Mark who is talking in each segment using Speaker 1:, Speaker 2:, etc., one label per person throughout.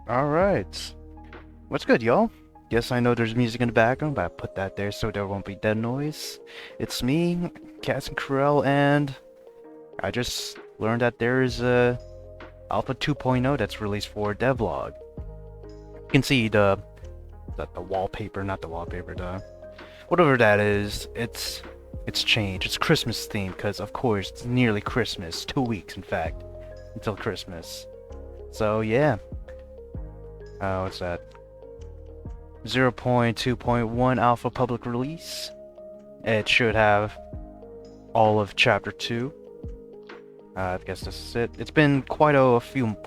Speaker 1: Alright. What's good, y'all? Yes, I know there's music in the background, but I put that there so there won't be dead noise. It's me, Kasin Koral, and I just learned that there is a Alpha 2.0 that's released for DevLog. You can see the wallpaper, not the wallpaper, the whatever that is. It's changed. It's Christmas themed because of course it's nearly Christmas. 2 weeks, in fact, until Christmas. So yeah. What's that? 0.2.1 alpha public release. It should have all of chapter 2. I guess this is it. It's been quite a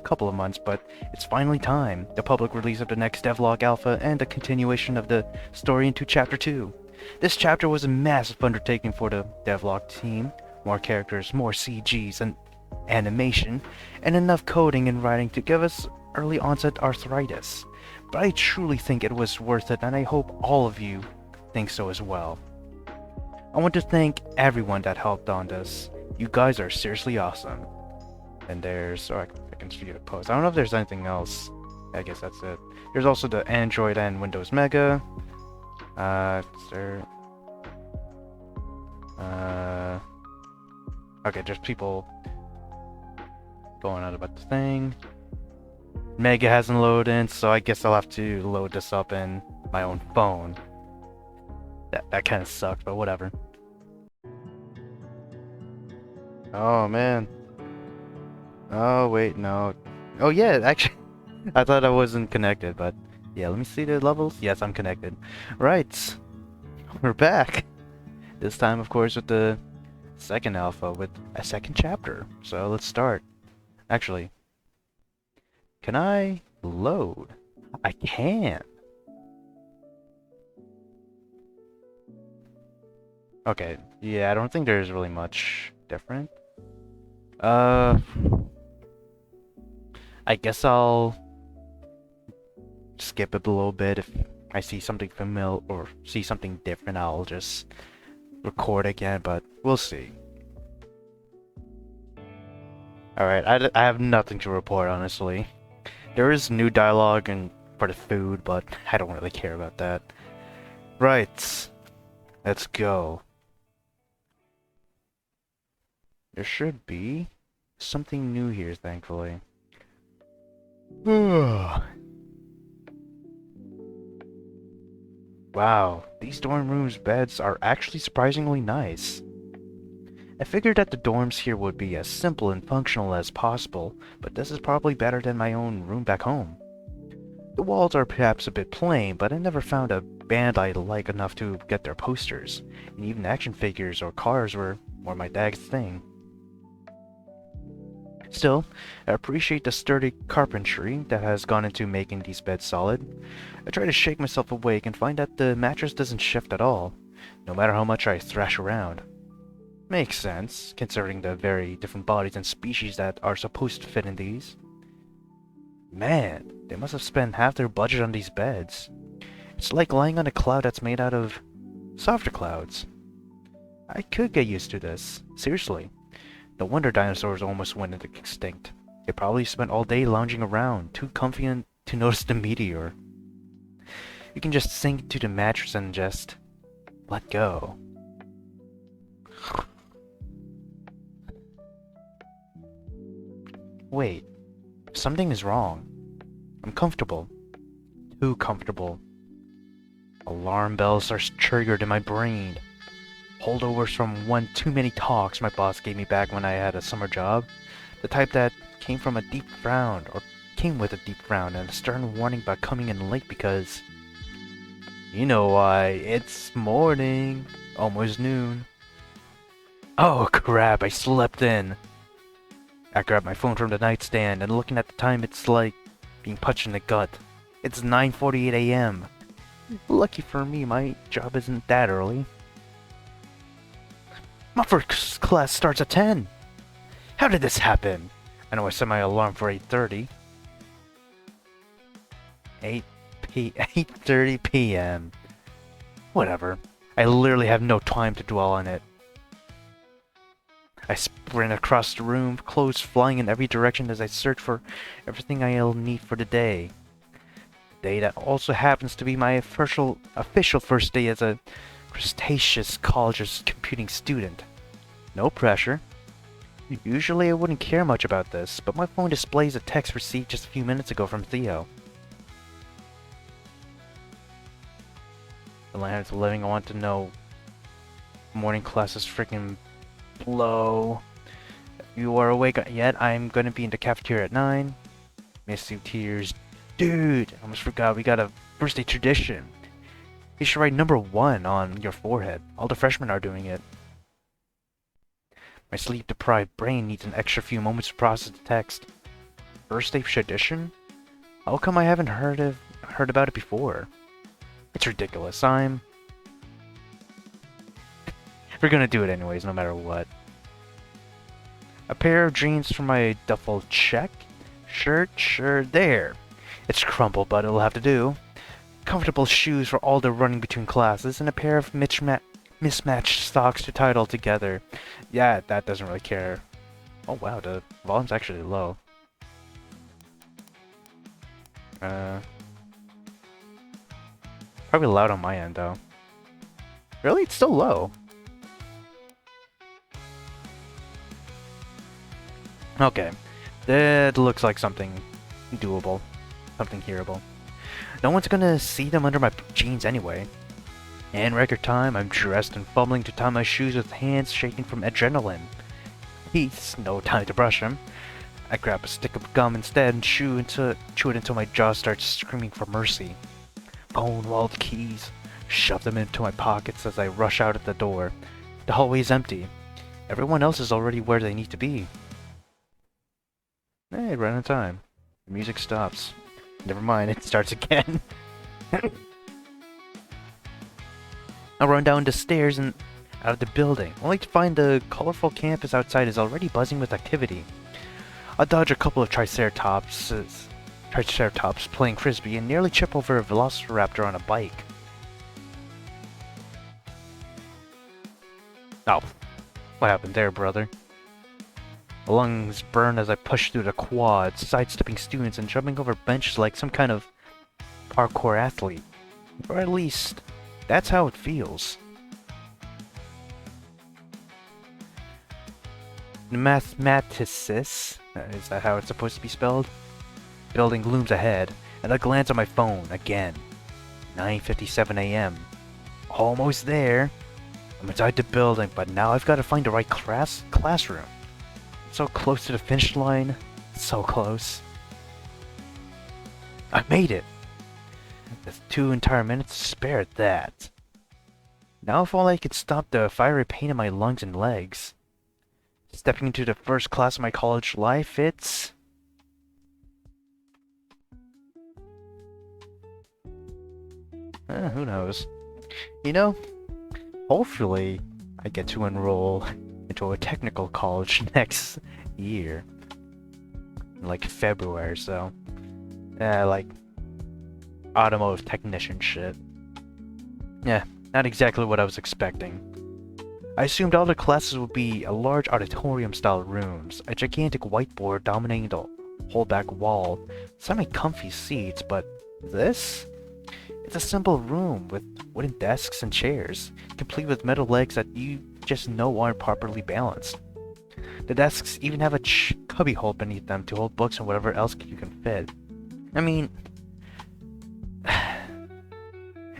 Speaker 1: couple of months, but it's finally time. The public release of the next devlog alpha and the continuation of the story into chapter 2. This chapter was a massive undertaking for the devlog team. More characters, more CGs and animation, and enough coding and writing to give us early onset arthritis. But I truly think it was worth it, and I hope all of you think so as well. I want to thank everyone that helped on this. You guys are seriously awesome. And there's... oh, I can see the post. I don't know if there's anything else. I guess that's it. There's also the Android and Windows Mega. Is there... okay, there's people going on about the thing. Mega hasn't loaded in, so I guess I'll have to load this up in my own phone. That kind of sucked, but whatever. Oh man. Oh wait, no. Oh yeah, actually, I thought I wasn't connected, but yeah, let me see the levels. Yes, I'm connected. Right, we're back. This time, of course, with the second alpha with a second chapter. So let's start. Actually, can I load? I can. Okay, yeah, I don't think there's really much different. I guess I'll skip it a little bit. If I see something familiar or see something different, I'll just record again, but we'll see. Alright, I have nothing to report, honestly. There is new dialogue and for the food, but I don't really care about that. Right, let's go. There should be something new here, thankfully. Wow, these dorm rooms' beds are actually surprisingly nice. I figured that the dorms here would be as simple and functional as possible, but this is probably better than my own room back home. The walls are perhaps a bit plain, but I never found a band I like enough to get their posters, and even action figures or cars were more my dad's thing. Still, I appreciate the sturdy carpentry that has gone into making these beds solid. I try to shake myself awake and find that the mattress doesn't shift at all, no matter how much I thrash around. Makes sense, considering the very different bodies and species that are supposed to fit in these. Man, they must have spent half their budget on these beds. It's like lying on a cloud that's made out of softer clouds. I could get used to this, seriously. No wonder dinosaurs almost went extinct. They probably spent all day lounging around, too comfy to notice the meteor. You can just sink to the mattress and just let go. Wait, something is wrong. I'm comfortable. Too comfortable. Alarm bells are triggered in my brain. Holdovers from one too many talks my boss gave me back when I had a summer job. The type that came with a deep frown and a stern warning about coming in late because... you know why, it's morning. Almost noon. Oh crap, I slept in. I grabbed my phone from the nightstand and looking at the time it's like being punched in the gut. It's 9:48 a.m. Lucky for me, my job isn't that early. My first class starts at 10. How did this happen? I know I set my alarm for 8:30. 8:30 p.m. Whatever. I literally have no time to dwell on it. I sprint across the room, clothes flying in every direction as I search for everything I'll need for the day. day that also happens to be my official first day as a prestigious college's computing student. No pressure. Usually I wouldn't care much about this, but my phone displays a text received just a few minutes ago from Theo. The land of the living, I want to know. Morning class is freaking blow. If you are awake yet, I'm gonna be in the cafeteria at 9. Miss you tears. Dude, I almost forgot we got a birthday tradition. You should write number 1 on your forehead. All the freshmen are doing it. My sleep-deprived brain needs an extra few moments to process the text. Birthday tradition? How come I haven't heard about it before? It's ridiculous. We're gonna do it anyways, no matter what. A pair of jeans for my duffel check. Shirt, sure, there. It's crumpled, but it'll have to do. Comfortable shoes for all the running between classes, and a pair of mismatched socks to tie it all together. Yeah, that doesn't really care. Oh wow, the volume's actually low. Probably loud on my end though. Really? It's still low. Okay. That looks like something doable. Something hearable. No one's gonna see them under my jeans anyway. In record time, I'm dressed and fumbling to tie my shoes with hands shaking from adrenaline. He's no time to brush them. I grab a stick of gum instead and chew it until my jaw starts screaming for mercy. Phone, wallet, keys. Shove them into my pockets as I rush out at the door. The hallway is empty. Everyone else is already where they need to be. Hey, right on time. The music stops. Never mind, it starts again. I run down the stairs and out of the building, only to find the colorful campus outside is already buzzing with activity. I dodge a couple of triceratops playing frisbee and nearly trip over a velociraptor on a bike. Oh, what happened there, brother? My lungs burn as I push through the quads, sidestepping students and jumping over benches like some kind of parkour athlete. Or at least, that's how it feels. Mathematicis, is that how it's supposed to be spelled? Building looms ahead, and I glance at my phone again. 9:57 a.m. Almost there. I'm inside the building, but now I've got to find the right classroom. So close to the finish line. So close. I made it! With 2 entire minutes to spare at that. Now if only I could stop the fiery pain in my lungs and legs. Stepping into the first class of my college life, it's... who knows? You know, hopefully I get to enroll into a technical college next year. Like February or so. Like automotive technician shit. Yeah, not exactly what I was expecting. I assumed all the classes would be a large auditorium-style rooms, a gigantic whiteboard dominating the whole back wall, semi-comfy seats, but this? It's a simple room with wooden desks and chairs, complete with metal legs that you just know aren't properly balanced. The desks even have a cubbyhole beneath them to hold books and whatever else you can fit. I mean,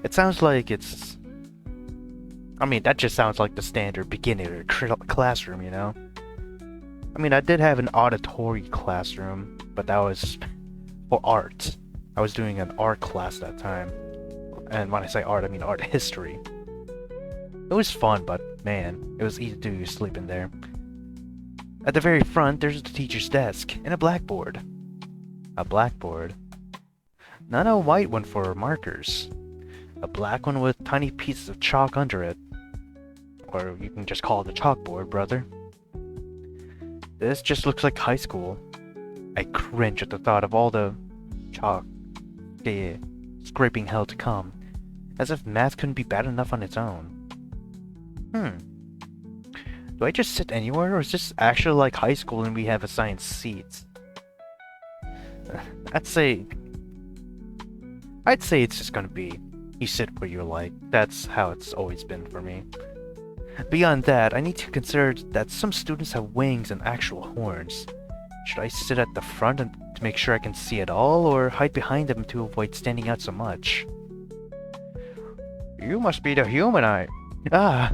Speaker 1: it sounds like it's... I mean, that just sounds like the standard beginner classroom, you know? I mean, I did have an auditory classroom, but that was for art. I was doing an art class that time. And when I say art, I mean art history. It was fun, but man, it was easy to sleep in there. At the very front, there's the teacher's desk and a blackboard. A blackboard. Not a white one for markers. A black one with tiny pieces of chalk under it. Or you can just call it a chalkboard, brother. This just looks like high school. I cringe at the thought of all the chalk scraping hell to come. As if math couldn't be bad enough on its own. Do I just sit anywhere, or is this actually like high school and we have assigned seats? I'd say I'd say it's just gonna be, you sit where you like. That's how it's always been for me. Beyond that, I need to consider that some students have wings and actual horns. Should I sit at the front to make sure I can see it all, or hide behind them to avoid standing out so much? You must be the human Ah!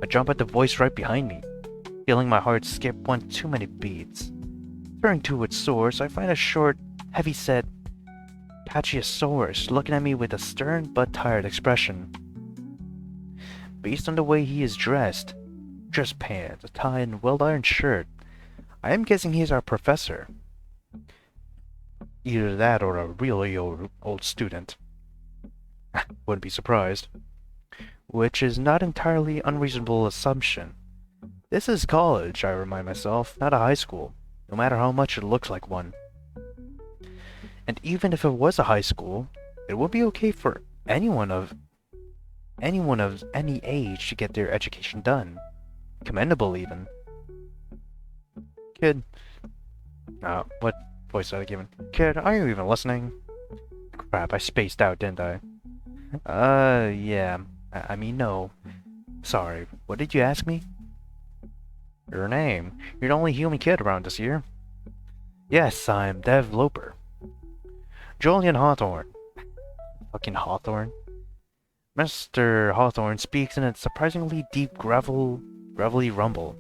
Speaker 1: I jump at the voice right behind me, feeling my heart skip one too many beats. Turning to its source, I find a short, heavy-set Pachyosaurus looking at me with a stern but tired expression. Based on the way he is dressed, dress pants, a tie, and well-ironed shirt, I am guessing he is our professor. Either that or a really old student. Wouldn't be surprised. Which is not entirely unreasonable assumption. This is college, I remind myself, not a high school, no matter how much it looks like one. And even if it was a high school, it would be okay for anyone of any age to get their education done. Commendable, even. Kid. What voice did I give him? Kid, are you even listening? Crap, I spaced out, didn't I? Yeah. I mean, no. Sorry, what did you ask me? Your name. You're the only human kid around this year. Yes, I'm DevLoper. Julian Hawthorne. Fucking Hawthorne. Mr. Hawthorne speaks in a surprisingly deep, gravelly rumble.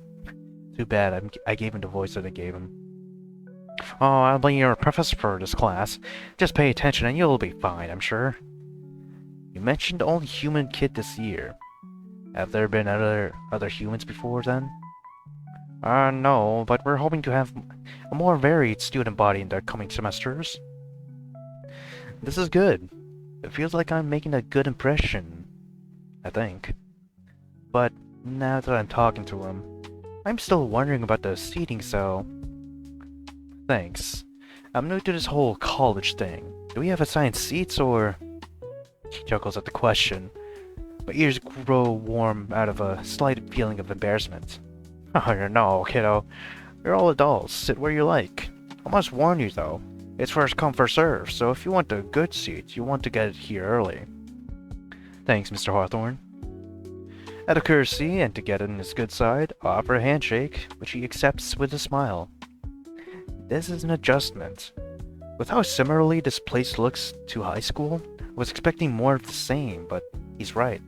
Speaker 1: Too bad I gave him the voice that I gave him. Oh, I'll be your professor for this class. Just pay attention and you'll be fine, I'm sure. You mentioned the only human kid this year. Have there been other humans before then? No, but we're hoping to have a more varied student body in the coming semesters. This is good. It feels like I'm making a good impression, I think. But now that I'm talking to him, I'm still wondering about the seating, so... Thanks. I'm new to this whole college thing. Do we have assigned seats, or... He chuckles at the question. My ears grow warm out of a slight feeling of embarrassment. Oh, no, kiddo. You're all adults. Sit where you like. I must warn you, though. It's first come, first serve, so if you want the good seats, you want to get it here early. Thanks, Mr. Hawthorne. Out of courtesy, and to get in his good side, I offer a handshake, which he accepts with a smile. This is an adjustment. With how similarly this place looks to high school, I was expecting more of the same, but he's right.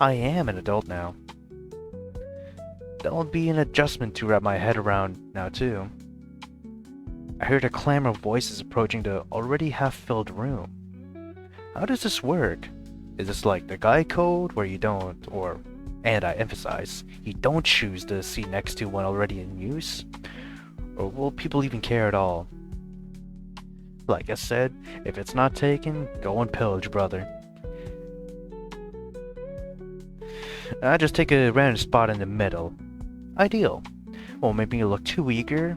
Speaker 1: I am an adult now. That'll be an adjustment to wrap my head around now, too. I heard a clamor of voices approaching the already half-filled room. How does this work? Is this like the guy code, where you don't, and I emphasize, you don't choose the seat next to one already in use? Or will people even care at all? Like I said, if it's not taken, go and pillage, brother. I just take a random spot in the middle. Ideal. Won't make me look too eager,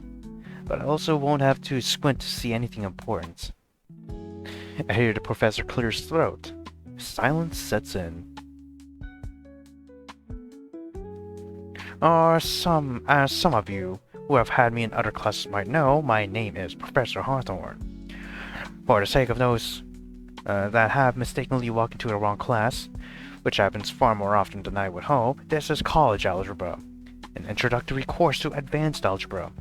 Speaker 1: but I also won't have to squint to see anything important. I hear the professor clear his throat. Silence sets in. Some of you who have had me in other classes might know, my name is Professor Hawthorne. For the sake of those that have mistakenly walked into the wrong class, which happens far more often than I would hope, this is college algebra, an introductory course to advanced algebra.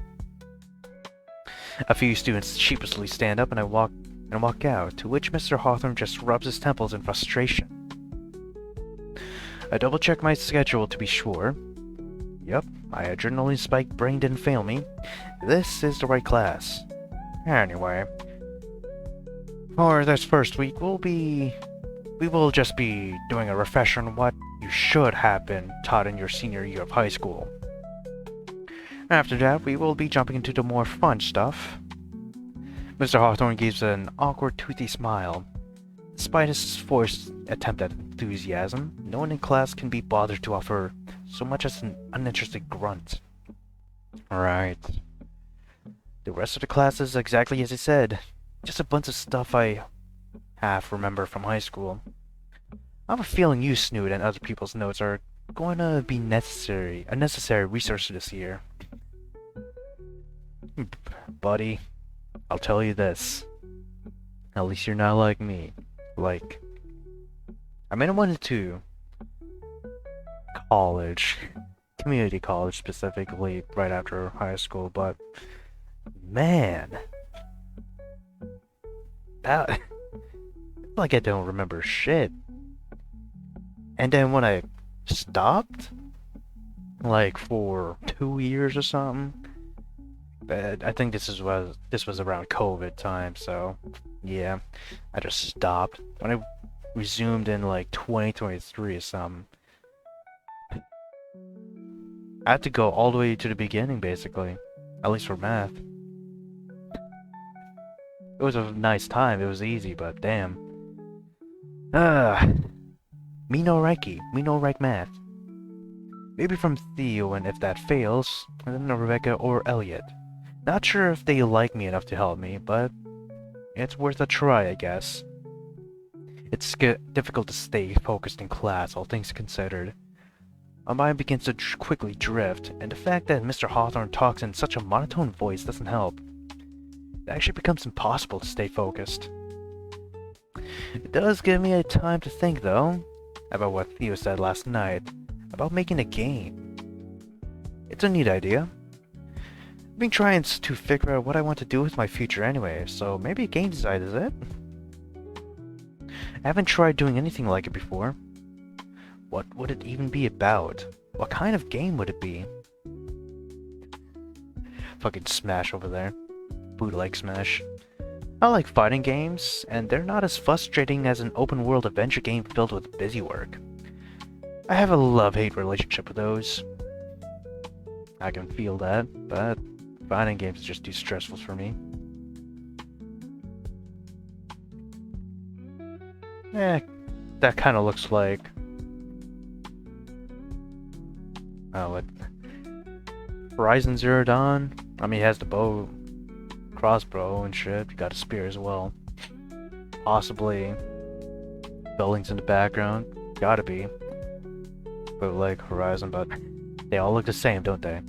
Speaker 1: A few students sheepishly stand up and I walk out, to which Mr. Hawthorne just rubs his temples in frustration. I double-check my schedule to be sure. Yep, my adrenaline spike brain didn't fail me. This is the right class. Anyway, for this first week, we will just be doing a refresher on what you should have been taught in your senior year of high school. After that, we will be jumping into the more fun stuff. Mr. Hawthorne gives an awkward, toothy smile. Despite his forced attempt at enthusiasm, no one in class can be bothered to offer so much as an uninterested grunt. Right. The rest of the class is exactly as he said. Just a bunch of stuff I half remember from high school. I have a feeling you, Snoot, and other people's notes are going to be a necessary resource this year. Buddy, I'll tell you this. At least you're not like me. Like, I mean, I went to college, community college specifically, right after high school, but man, that like I don't remember shit. And then when I stopped, like for 2 years or something, but I think this was around COVID time, so yeah, I just stopped. When I resumed in like 2023 or something, I had to go all the way to the beginning basically, at least for math. It was a nice time, it was easy, but damn. Ah, me no like math. Maybe from Theo, and if that fails, then Rebecca or Elliot. Not sure if they like me enough to help me, but it's worth a try, I guess. It's difficult to stay focused in class, all things considered. My mind begins to quickly drift, and the fact that Mr. Hawthorne talks in such a monotone voice doesn't help. It actually becomes impossible to stay focused. It does give me a time to think, though, about what Theo said last night, about making a game. It's a neat idea. I've been trying to figure out what I want to do with my future anyway, so maybe game design is it? I haven't tried doing anything like it before. What would it even be about? What kind of game would it be? Fucking Smash over there. Bootleg Smash. I like fighting games, and they're not as frustrating as an open-world adventure game filled with busy work. I have a love-hate relationship with those. I can feel that, but fighting games are just too stressful for me. That kind of looks like... Oh, what? Horizon Zero Dawn? I mean, he has the bow, crossbow and shit. You got a spear as well. Possibly buildings in the background. Gotta be. But like Horizon, but they all look the same, don't they?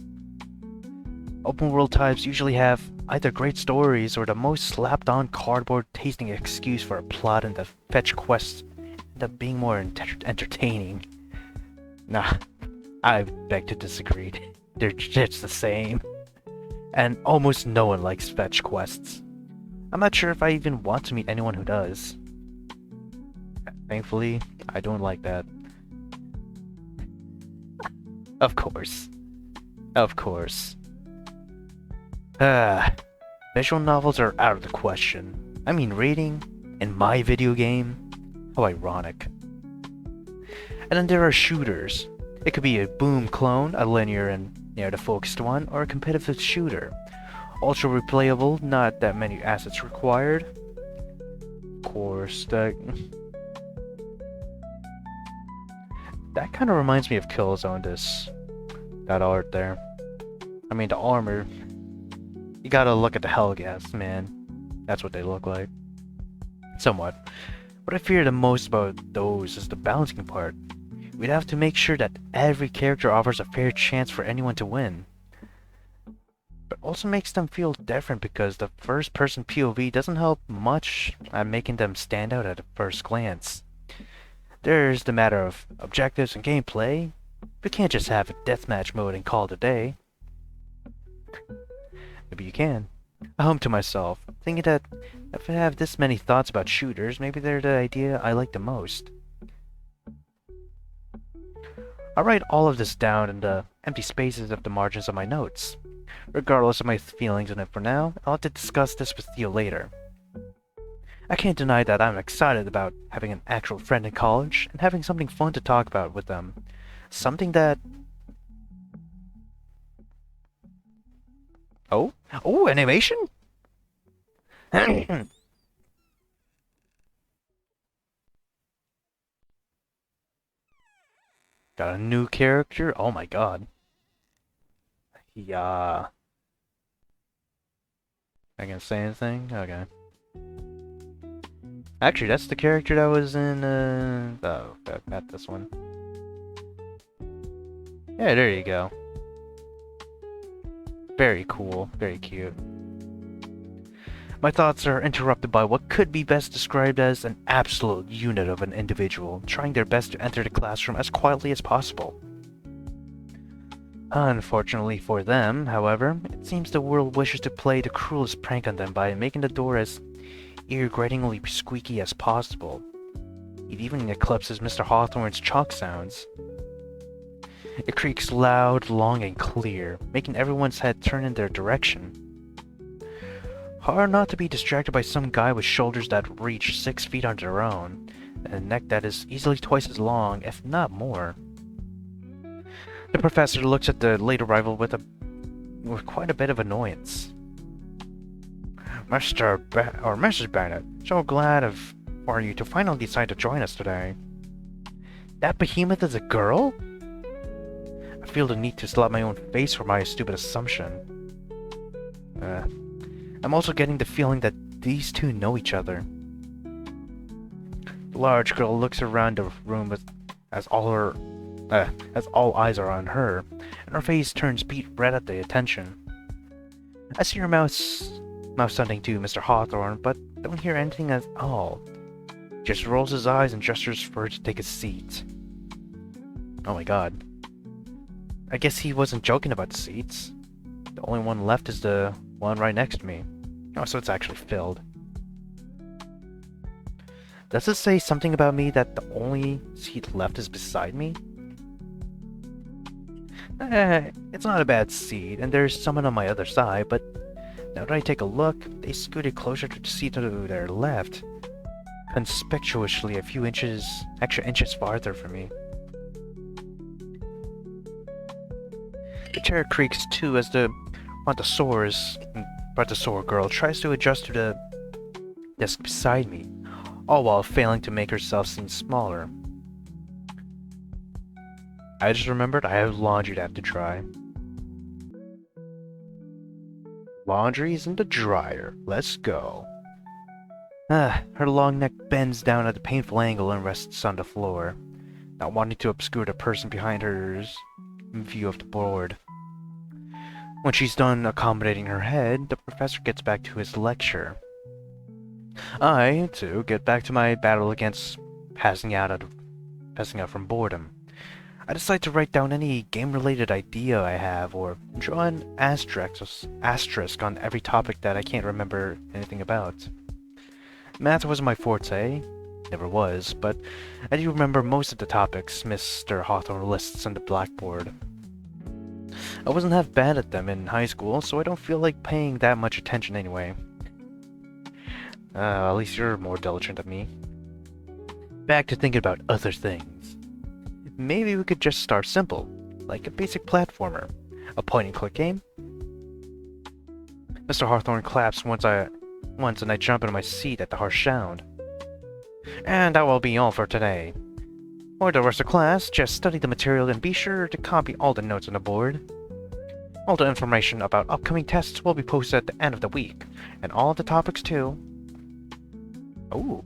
Speaker 1: Open world types usually have either great stories or the most slapped on cardboard tasting excuse for a plot, and the fetch quests end up being more entertaining. Nah, I beg to disagree. They're just the same. And almost no one likes fetch quests. I'm not sure if I even want to meet anyone who does. Thankfully, I don't like that. Of course. Of course. Visual novels are out of the question. I mean, reading in my video game? How ironic. And then there are shooters. It could be a Boom clone, a linear and narrative-focused one, or a competitive shooter. Ultra replayable, not that many assets required. Of course, that kind of reminds me of Killzone, that art there. I mean, the armor, you gotta look at the Hellgas, man. That's what they look like. Somewhat. What I fear the most about those is the balancing part. We'd have to make sure that every character offers a fair chance for anyone to win. But also makes them feel different because the first-person POV doesn't help much at making them stand out at a first glance. There's the matter of objectives and gameplay. We can't just have a deathmatch mode and call it a day. Maybe you can. I hum to myself, thinking that if I have this many thoughts about shooters, maybe they're the idea I like the most. I write all of this down in the empty spaces of the margins of my notes. Regardless of my feelings on it for now, I'll have to discuss this with Theo later. I can't deny that I'm excited about having an actual friend in college and having something fun to talk about with them. Something that... Oh? Oh, animation? Got a new character? Oh my god. Yeah. I can say anything? Okay. Actually, that's the character that was in, oh, not this one. Yeah, there you go. Very cool. Very cute. My thoughts are interrupted by what could be best described as an absolute unit of an individual, trying their best to enter the classroom as quietly as possible. Unfortunately for them, however, it seems the world wishes to play the cruelest prank on them by making the door as ear-gratingly squeaky as possible. It even eclipses Mr. Hawthorne's chalk sounds. It creaks loud, long, and clear, making everyone's head turn in their direction. Hard not to be distracted by some guy with shoulders that reach 6 feet on their own, and a neck that is easily twice as long, if not more. The professor looks at the late arrival with quite a bit of annoyance. Mrs. Bennett, so glad for you to finally decide to join us today. That behemoth is a girl? I feel the need to slap my own face for my stupid assumption. I'm also getting the feeling that these two know each other. The large girl looks around the room as all eyes are on her, and her face turns beet red at the attention. I see her mouth something to Mr. Hawthorne, but don't hear anything at all. Just rolls his eyes and gestures for her to take a seat. Oh my god. I guess he wasn't joking about the seats. The only one left is the one right next to me. Oh, so it's actually filled. Does it say something about me that the only seat left is beside me? It's not a bad seat, and there's someone on my other side, but now that I take a look, they scooted closer to the seat to their left, conspicuously a few extra inches farther from me. The chair creaks too as the Brontosaur girl tries to adjust to the desk beside me, all while failing to make herself seem smaller. I just remembered I have laundry to have to dry. Laundry's in the dryer. Let's go. Her long neck bends down at a painful angle and rests on the floor, not wanting to obscure the person behind her's view of the board. When she's done accommodating her head, the professor gets back to his lecture. I, too, get back to my battle against passing out from boredom. I decide to write down any game-related idea I have, or draw an asterisk on every topic that I can't remember anything about. Math wasn't my forte, never was, but I do remember most of the topics Mr. Hawthorne lists on the blackboard. I wasn't half bad at them in high school, so I don't feel like paying that much attention anyway. At least you're more diligent than me. Back to thinking about other things. Maybe we could just start simple, like a basic platformer. A point-and-click game? Mr. Hawthorne claps once and I jump into my seat at the harsh sound. And that will be all for today. For the rest of class, just study the material and be sure to copy all the notes on the board. All the information about upcoming tests will be posted at the end of the week, and all of the topics too. Ooh.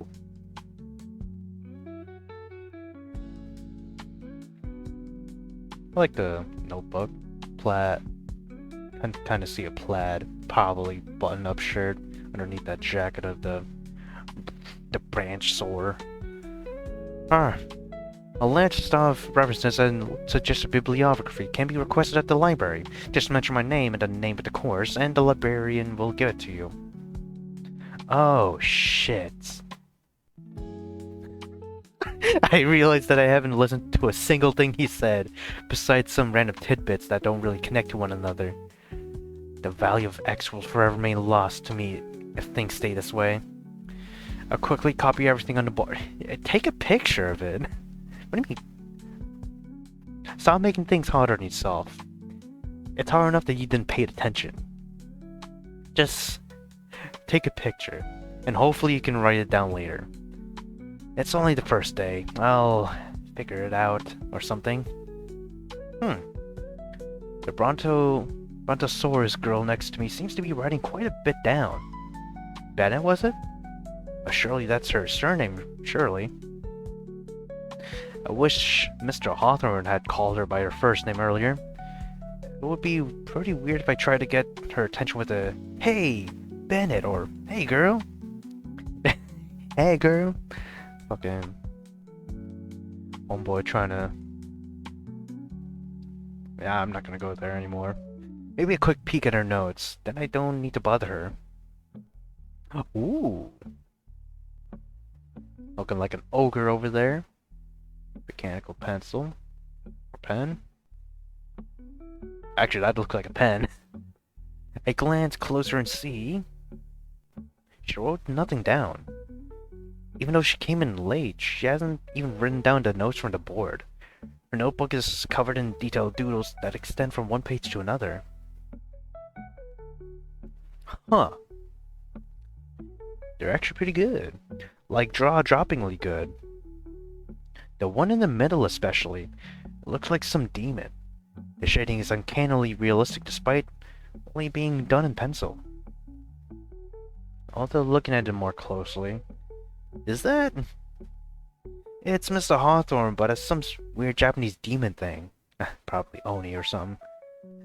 Speaker 1: I like the notebook. Plaid. Kind of see a plaid, probably button-up shirt underneath that jacket of the branch soar. A list of references and suggested bibliography can be requested at the library. Just mention my name and the name of the course, and the librarian will give it to you. Oh, shit. I realized that I haven't listened to a single thing he said, besides some random tidbits that don't really connect to one another. The value of X will forever remain lost to me if things stay this way. I'll quickly copy everything on the board. Take a picture of it. What do you mean? Stop making things harder on yourself. It's hard enough that you didn't pay attention. Just take a picture, and hopefully you can write it down later. It's only the first day. I'll figure it out, or something. The Brontosaurus girl next to me seems to be writing quite a bit down. Bennett, was it? Surely that's her surname, surely. I wish Mr. Hawthorne had called her by her first name earlier. It would be pretty weird if I tried to get her attention with a "Hey, Bennett, or hey girl. Hey girl. Fucking homeboy trying to... Yeah, I'm not gonna go there anymore. Maybe a quick peek at her notes, then I don't need to bother her. Ooh. Looking like an ogre over there. Mechanical pencil. Or pen. Actually, that looks like a pen. I glance closer and see... She wrote nothing down. Even though she came in late, she hasn't even written down the notes from the board. Her notebook is covered in detailed doodles that extend from one page to another. Huh. They're actually pretty good. Like jaw-droppingly good. The one in the middle especially. It looks like some demon. The shading is uncannily realistic despite only being done in pencil. Although looking at it more closely... Is that... It's Mr. Hawthorne, but it's some weird Japanese demon thing. Probably Oni or something.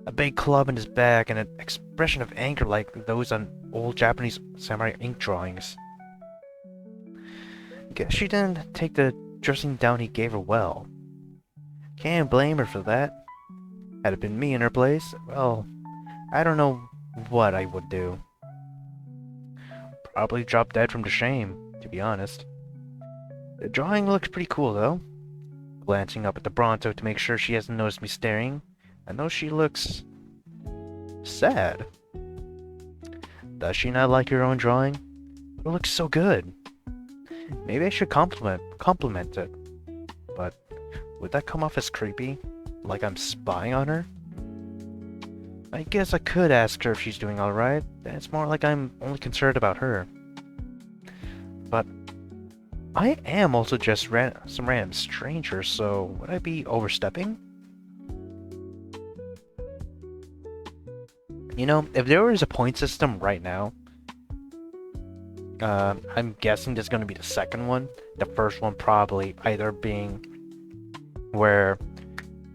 Speaker 1: A big club in his back and an expression of anger like those on old Japanese samurai ink drawings. Guess she didn't take the dressing down he gave her well. Can't blame her for that. Had it been me in her place, well, I don't know what I would do. Probably drop dead from the shame, to be honest. The drawing looks pretty cool, though. Glancing up at the Bronto to make sure she hasn't noticed me staring, I know she looks... sad. Does she not like her own drawing? It looks so good. Maybe I should compliment it. But would that come off as creepy? Like I'm spying on her? I guess I could ask her if she's doing alright. Then it's more like I'm only concerned about her. But I am also just some random stranger, so would I be overstepping? You know, if there was a point system right now, I'm guessing there's gonna be the second one. The first one probably either being where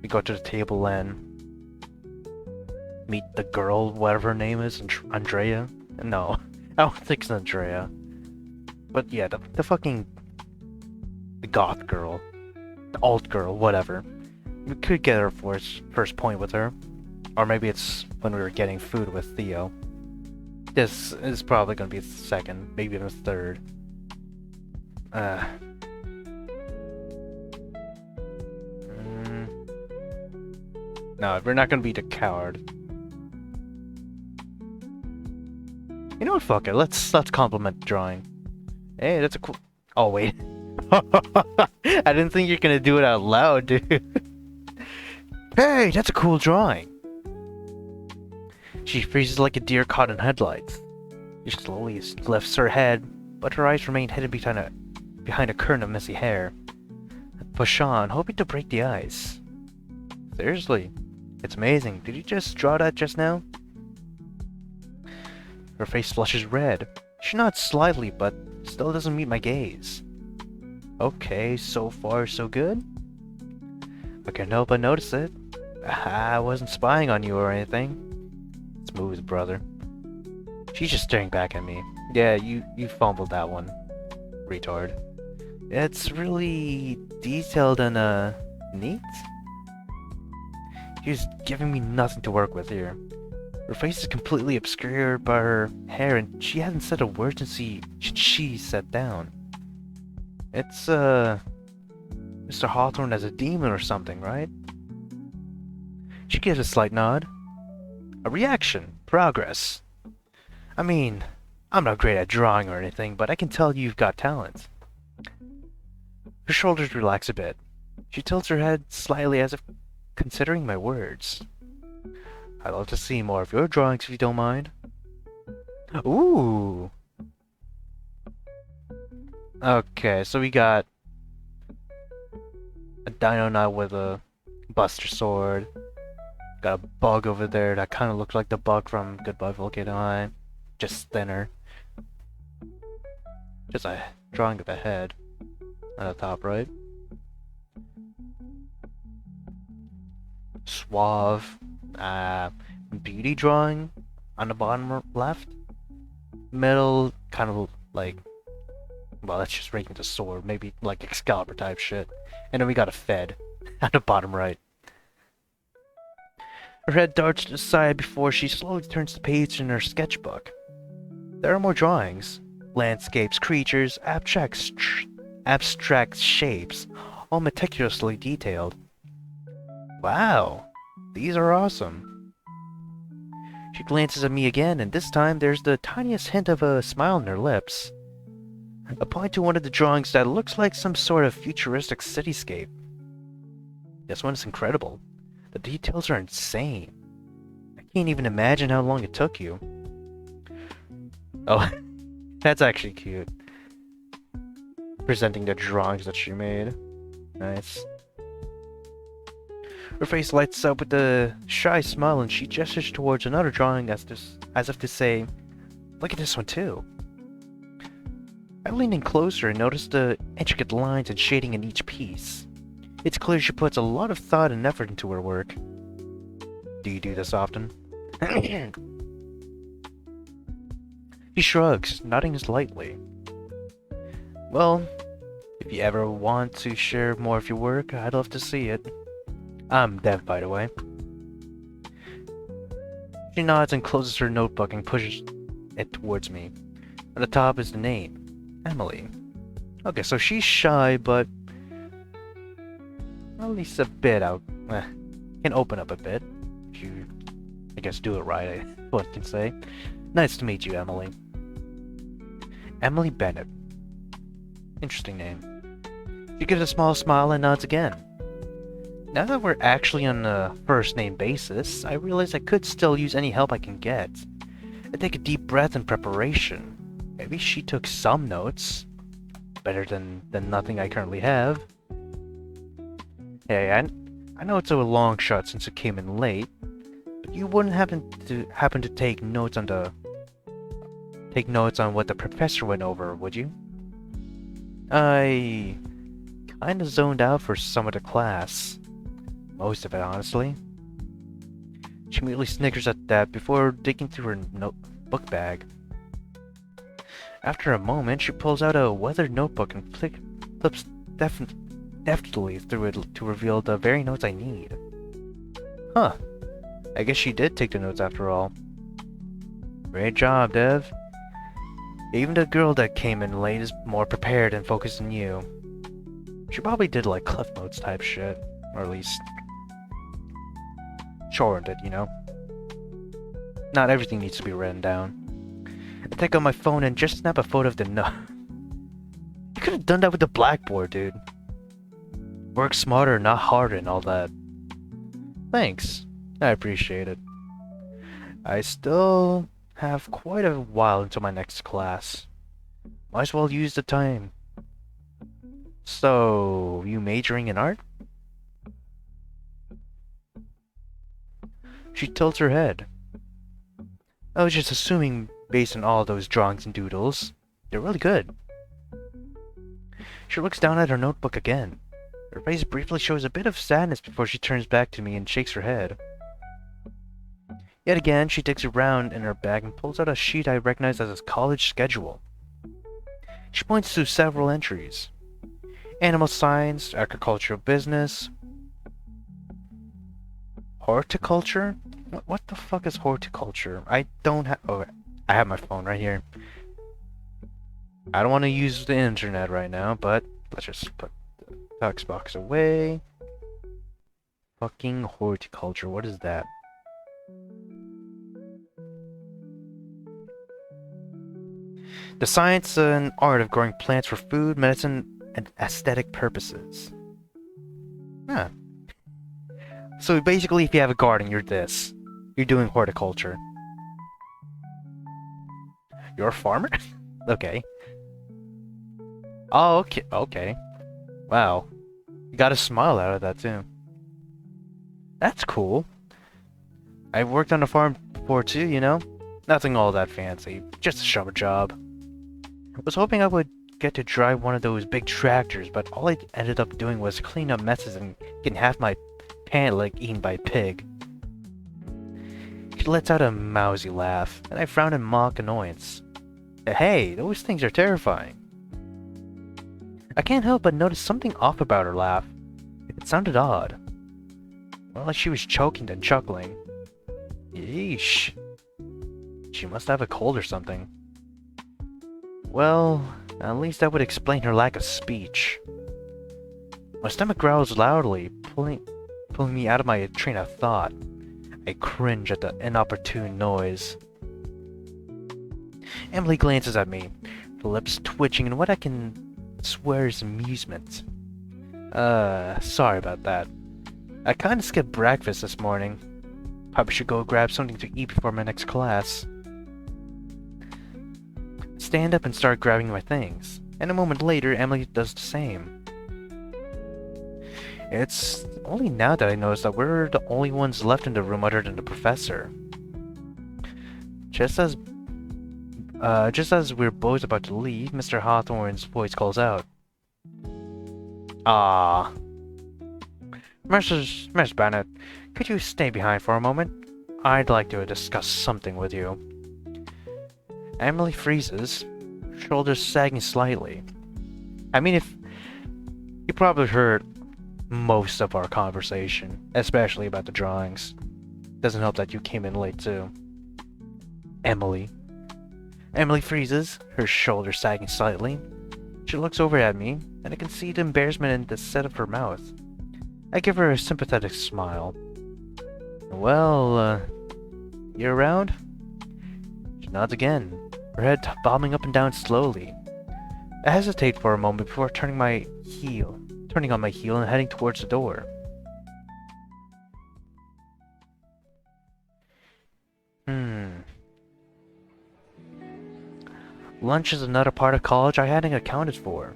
Speaker 1: we go to the table and meet the girl, whatever her name is, Andrea. No, I don't think it's Andrea. But yeah, the fucking... the goth girl. The alt girl, whatever. We could get our first point with her. Or maybe it's when we were getting food with Theo. This is probably gonna be the second, maybe even the third. No, we're not gonna be the coward. You know what, fuck it, let's compliment the drawing. Hey, that's a cool... Oh, wait. I didn't think you're gonna do it out loud, dude. Hey, that's a cool drawing. She freezes like a deer caught in headlights. She slowly lifts her head, but her eyes remain hidden behind a curtain of messy hair. Push on, hoping to break the ice. Seriously, it's amazing. Did you just draw that just now? Her face flushes red. She nods slightly, but still doesn't meet my gaze. Okay, so far so good. I can't help but notice it. I wasn't spying on you or anything. Smooth, brother. She's just staring back at me. Yeah, you fumbled that one, retard. It's really detailed and neat. She's giving me nothing to work with here. Her face is completely obscured by her hair, and she hasn't said a word since she sat down. It's Mr. Hawthorne as a demon or something, right? She gives a slight nod. A reaction. Progress. I mean, I'm not great at drawing or anything, but I can tell you've got talent. Her shoulders relax a bit. She tilts her head slightly as if considering my words. I'd love to see more of your drawings if you don't mind. Ooh! Okay, so we got a dino knight with a buster sword. Got a bug over there that kind of looks like the bug from Goodbye Volcano High. Just thinner. Just a drawing of a head on the top right. Suave. Beauty drawing on the bottom left. metal, kind of like, well, that's just raking the sword, maybe like Excalibur type shit. And then we got a Fed at the bottom right. Her head darts to the side before she slowly turns the page in her sketchbook. There are more drawings. Landscapes, creatures, abstract shapes, all meticulously detailed. Wow, these are awesome. She glances at me again, and this time there's the tiniest hint of a smile on her lips. I point to one of the drawings that looks like some sort of futuristic cityscape. This one is incredible. The details are insane. I can't even imagine how long it took you. Oh, that's actually cute. Presenting the drawings that she made. Nice. Her face lights up with a shy smile and she gestures towards another drawing as if to say, "Look at this one too." I lean in closer and notice the intricate lines and shading in each piece. It's clear she puts a lot of thought and effort into her work. Do you do this often? He shrugs, nodding slightly. Well, if you ever want to share more of your work, I'd love to see it. I'm Dev, by the way. She nods and closes her notebook and pushes it towards me. At the top is the name, Emily. Okay, so she's shy, but at least a bit out. Can open up a bit. If you, I guess, do it right, what I can say. Nice to meet you, Emily. Emily Bennett. Interesting name. She gives a small smile and nods again. Now that we're actually on a first-name basis, I realize I could still use any help I can get. I take a deep breath in preparation. Maybe she took some notes. Better than nothing I currently have. Hey, I know it's a long shot since it came in late, but you wouldn't happen to take notes on what the professor went over, would you? I kinda zoned out for some of the class. Most of it, honestly. She immediately snickers at that before digging through her book bag. After a moment, she pulls out a weathered notebook and flips deftly through it to reveal the very notes I need. Huh. I guess she did take the notes after all. Great job, Dev. Even the girl that came in late is more prepared and focused than you. She probably did like Cliff Notes type shit. Or at least shortened it, you know? Not everything needs to be written down. I take out my phone and just snap a photo of the note. You could have done that with the blackboard, dude. Work smarter, not harder and all that. Thanks. I appreciate it. I still have quite a while until my next class. Might as well use the time. So, you majoring in art? She tilts her head. I was just assuming based on all those drawings and doodles. They're really good. She looks down at her notebook again. Her face briefly shows a bit of sadness before she turns back to me and shakes her head. Yet again, she digs around in her bag and pulls out a sheet I recognize as a college schedule. She points to several entries. Animal science, agricultural business, horticulture? What the fuck is horticulture? I don't have... Oh, I have my phone right here. I don't want to use the internet right now, but let's just put the text box away. Fucking horticulture, what is that? The science and art of growing plants for food, medicine, and aesthetic purposes. Huh. So basically, if you have a garden, you're this. You're doing horticulture. You're a farmer? Okay. Oh, okay. Okay. Wow. You got a smile out of that, too. That's cool. I've worked on a farm before, too, you know? Nothing all that fancy. Just a summer job. I was hoping I would get to drive one of those big tractors, but all I ended up doing was clean up messes and getting half my pant leg eaten by a pig. She lets out a mousy laugh, and I frown in mock annoyance. Hey, those things are terrifying. I can't help but notice something off about her laugh. It sounded odd. More like she was choking than chuckling. Yeesh. She must have a cold or something. Well, at least that would explain her lack of speech. My stomach growls loudly, pulling me out of my train of thought. I cringe at the inopportune noise. Emily glances at me, her lips twitching in what I can swear is amusement. Sorry about that. I kinda skipped breakfast this morning. Probably should go grab something to eat before my next class. Stand up and start grabbing my things, and a moment later, Emily does the same. It's only now that I notice that we're the only ones left in the room other than the professor. Just as we're both about to leave, Mr. Hawthorne's voice calls out. Ah. Miss Bennett, could you stay behind for a moment? I'd like to discuss something with you. Emily freezes, shoulders sagging slightly. I mean, if you probably heard most of our conversation, especially about the drawings. Doesn't help that you came in late too. Emily freezes, her shoulders sagging slightly. She looks over at me, and I can see the embarrassment in the set of her mouth. I give her a sympathetic smile. Well, you around? She nods again, her head bobbing up and down slowly. I hesitate for a moment before turning on my heel and heading towards the door. Lunch is another part of college I hadn't accounted for.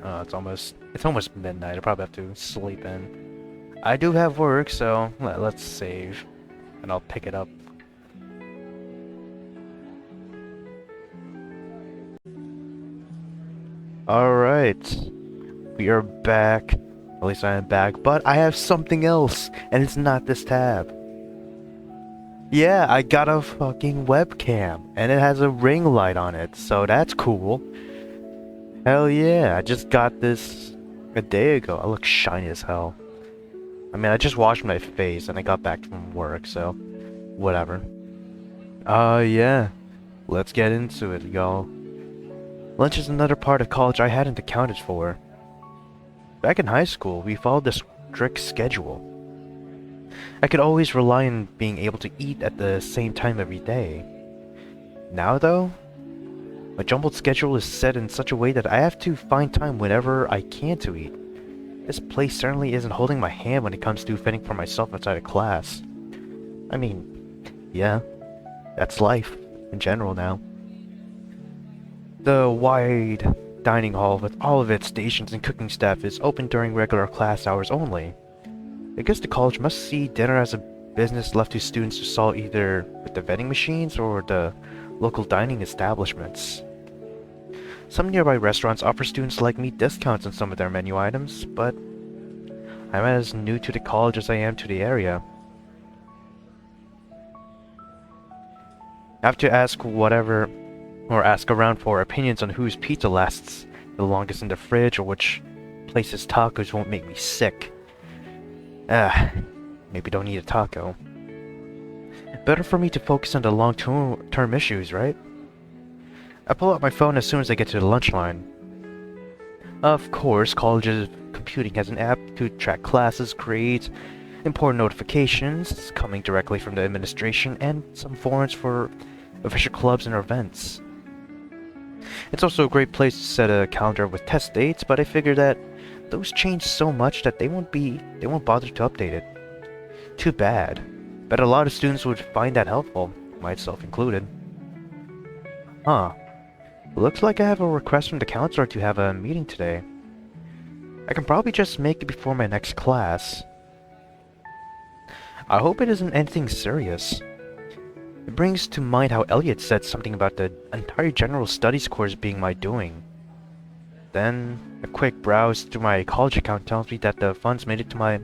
Speaker 1: It's almost midnight. I probably have to sleep in. I do have work, so let's save, and I'll pick it up. Alright, we are back. At least I am back, but I have something else, and it's not this tab. Yeah, I got a fucking webcam, and it has a ring light on it, so that's cool. Hell yeah, I just got this a day ago. I look shiny as hell. I mean, I just washed my face, and I got back from work, so whatever. Yeah, let's get into it, y'all. Lunch is another part of college I hadn't accounted for. Back in high school, we followed this strict schedule. I could always rely on being able to eat at the same time every day. Now though, my jumbled schedule is set in such a way that I have to find time whenever I can to eat. This place certainly isn't holding my hand when it comes to fending for myself outside of class. I mean, yeah, that's life in general now. The wide dining hall with all of its stations and cooking staff is open during regular class hours only. I guess the college must see dinner as a business left to students to solve either with the vending machines or the local dining establishments. Some nearby restaurants offer students like me discounts on some of their menu items, but I'm as new to the college as I am to the area. I have to ask ask around for opinions on whose pizza lasts the longest in the fridge or which place's tacos won't make me sick. Maybe don't eat a taco. Better for me to focus on the long-term issues, right? I pull out my phone as soon as I get to the lunch line. Of course, college's computing has an app to track classes, grades, important notifications coming directly from the administration, and some forums for official clubs and events. It's also a great place to set a calendar with test dates, but I figure that those change so much that they won't bother to update it. Too bad. Bet a lot of students would find that helpful, myself included. Huh. Looks like I have a request from the counselor to have a meeting today. I can probably just make it before my next class. I hope it isn't anything serious. It brings to mind how Elliot said something about the entire general studies course being my doing. Then, a quick browse through my college account tells me that the funds made it to my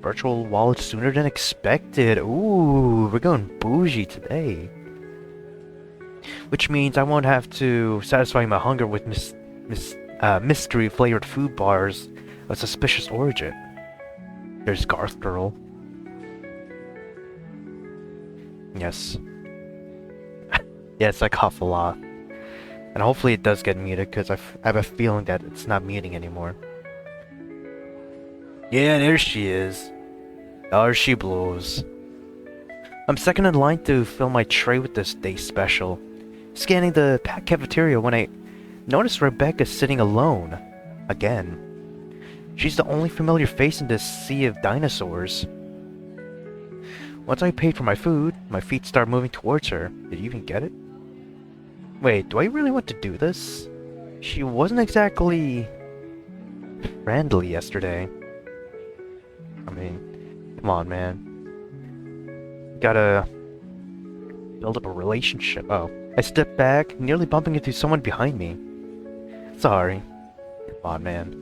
Speaker 1: virtual wallet sooner than expected. Ooh, we're going bougie today. which means I won't have to satisfy my hunger with mystery-flavored food bars of suspicious origin. There's Garth Girl. Yes. Yes, I cough a lot. And hopefully it does get muted, because I have a feeling that it's not muting anymore. Yeah, there she is. There she blows. I'm second in line to fill my tray with this day's special. Scanning the cafeteria when I notice Rebecca sitting alone. Again. She's the only familiar face in this sea of dinosaurs. Once I paid for my food, my feet start moving towards her. Did you even get it? Wait, do I really want to do this? She wasn't exactly friendly yesterday. I mean, come on, man. Gotta build up a relationship. Oh. I stepped back, nearly bumping into someone behind me. Sorry. Come on, man.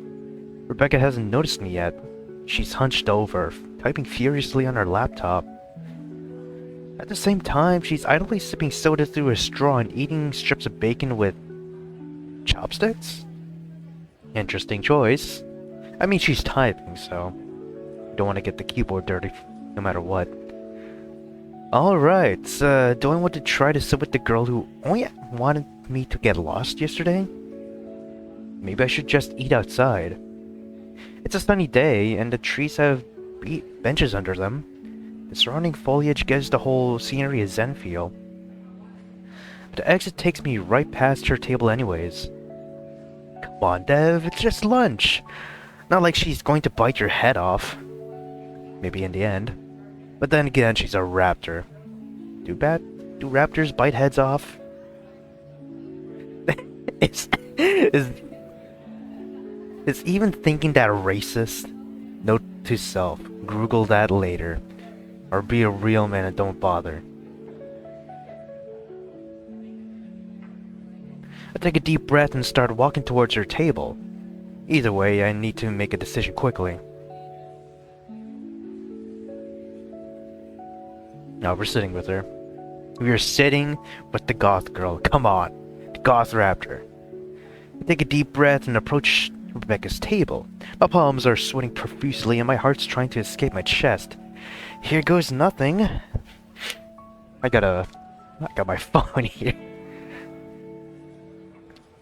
Speaker 1: Rebecca hasn't noticed me yet. She's hunched over, typing furiously on her laptop. At the same time, she's idly sipping soda through a straw and eating strips of bacon with chopsticks? Interesting choice. I mean, she's typing, so don't want to get the keyboard dirty no matter what. Alright, do I want to try to sit with the girl who only wanted me to get lost yesterday? Maybe I should just eat outside. It's a sunny day, and the trees have benches under them. The surrounding foliage gives the whole scenery a zen feel. The exit takes me right past her table anyways. Come on, Dev, it's just lunch. Not like she's going to bite your head off. Maybe in the end. But then again, she's a raptor. Do raptors bite heads off? Is even thinking that racist? Note to self, Google that later. Or be a real man and don't bother. I take a deep breath and start walking towards her table. Either way, I need to make a decision quickly. Now we're sitting with her. We are sitting with the goth girl. Come on, the goth raptor. I take a deep breath and approach Rebecca's table. My palms are sweating profusely and my heart's trying to escape my chest. Here goes nothing. I got my phone here.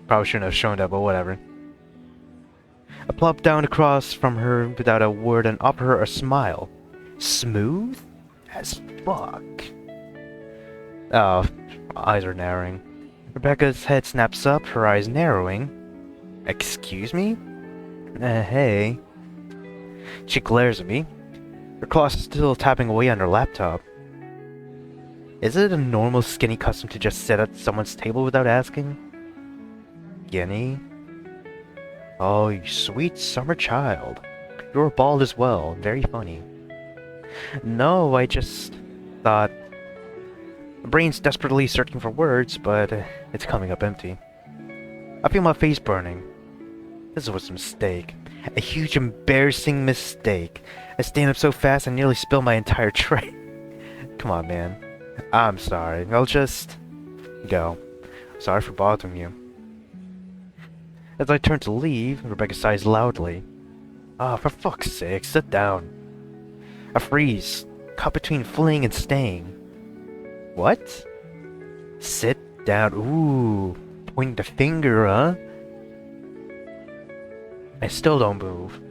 Speaker 1: Probably shouldn't have shown that, but whatever. I plop down across from her without a word and offer her a smile. Smooth as fuck. Oh, eyes are narrowing. Rebecca's head snaps up, her eyes narrowing. Excuse me? Hey. She glares at me. Her claws still tapping away on her laptop. Is it a normal skinny custom to just sit at someone's table without asking? Skinny? Oh, you sweet summer child. You're bald as well. Very funny. No, I just thought... My brain's desperately searching for words, but it's coming up empty. I feel my face burning. This was a mistake. A huge embarrassing mistake. I stand up so fast I nearly spill my entire tray. Come on, man. I'm sorry. I'll just... go. Sorry for bothering you. As I turn to leave, Rebecca sighs loudly. Ah, for fuck's sake, sit down. I freeze, caught between fleeing and staying. What? Sit down. Ooh, pointing the finger, huh? I still don't move.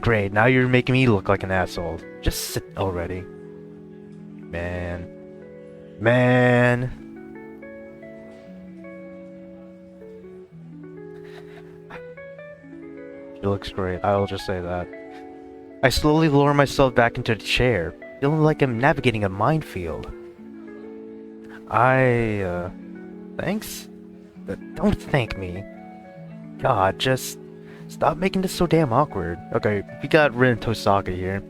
Speaker 1: Great, now you're making me look like an asshole. Just sit already. Man. She looks great, I'll just say that. I slowly lower myself back into the chair, feeling like I'm navigating a minefield. Thanks? But don't thank me. God, just stop making this so damn awkward. Okay, we got Rin and Tosaka here.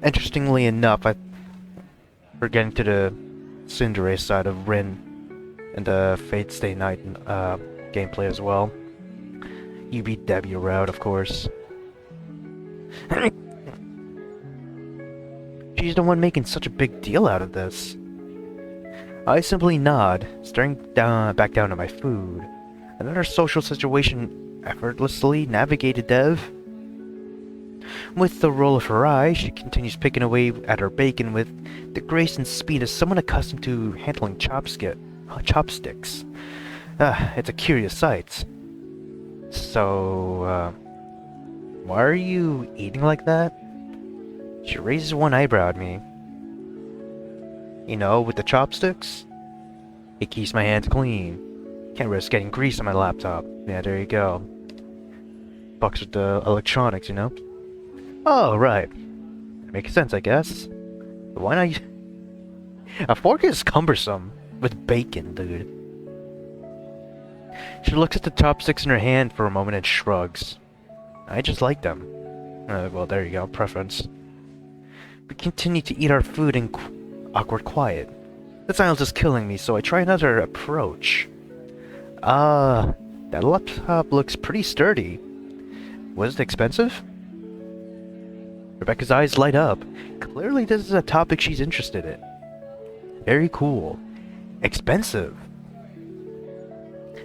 Speaker 1: Interestingly enough, we're getting to the Tsundere side of Rin and the Fate Stay Night gameplay as well. You beat Debbie route, of course. She's the one making such a big deal out of this. I simply nod, staring back down at my food. Another social situation effortlessly navigated, Dev. With the roll of her eye, she continues picking away at her bacon with the grace and speed of someone accustomed to handling chopsticks. It's a curious sight. So, why are you eating like that? She raises one eyebrow at me. You know, with the chopsticks? It keeps my hands clean. Can't risk getting grease on my laptop. Yeah, there you go. Fucks with the electronics, you know? Oh, right. That makes sense, I guess. But why not? A fork is cumbersome. With bacon, dude. She looks at the chopsticks in her hand for a moment and shrugs. I just like them. Well, there you go. Preference. We continue to eat our food in awkward quiet. The silence is killing me, so I try another approach. That laptop looks pretty sturdy. Was it expensive? Rebecca's eyes light up. Clearly this is a topic she's interested in. Very cool. Expensive.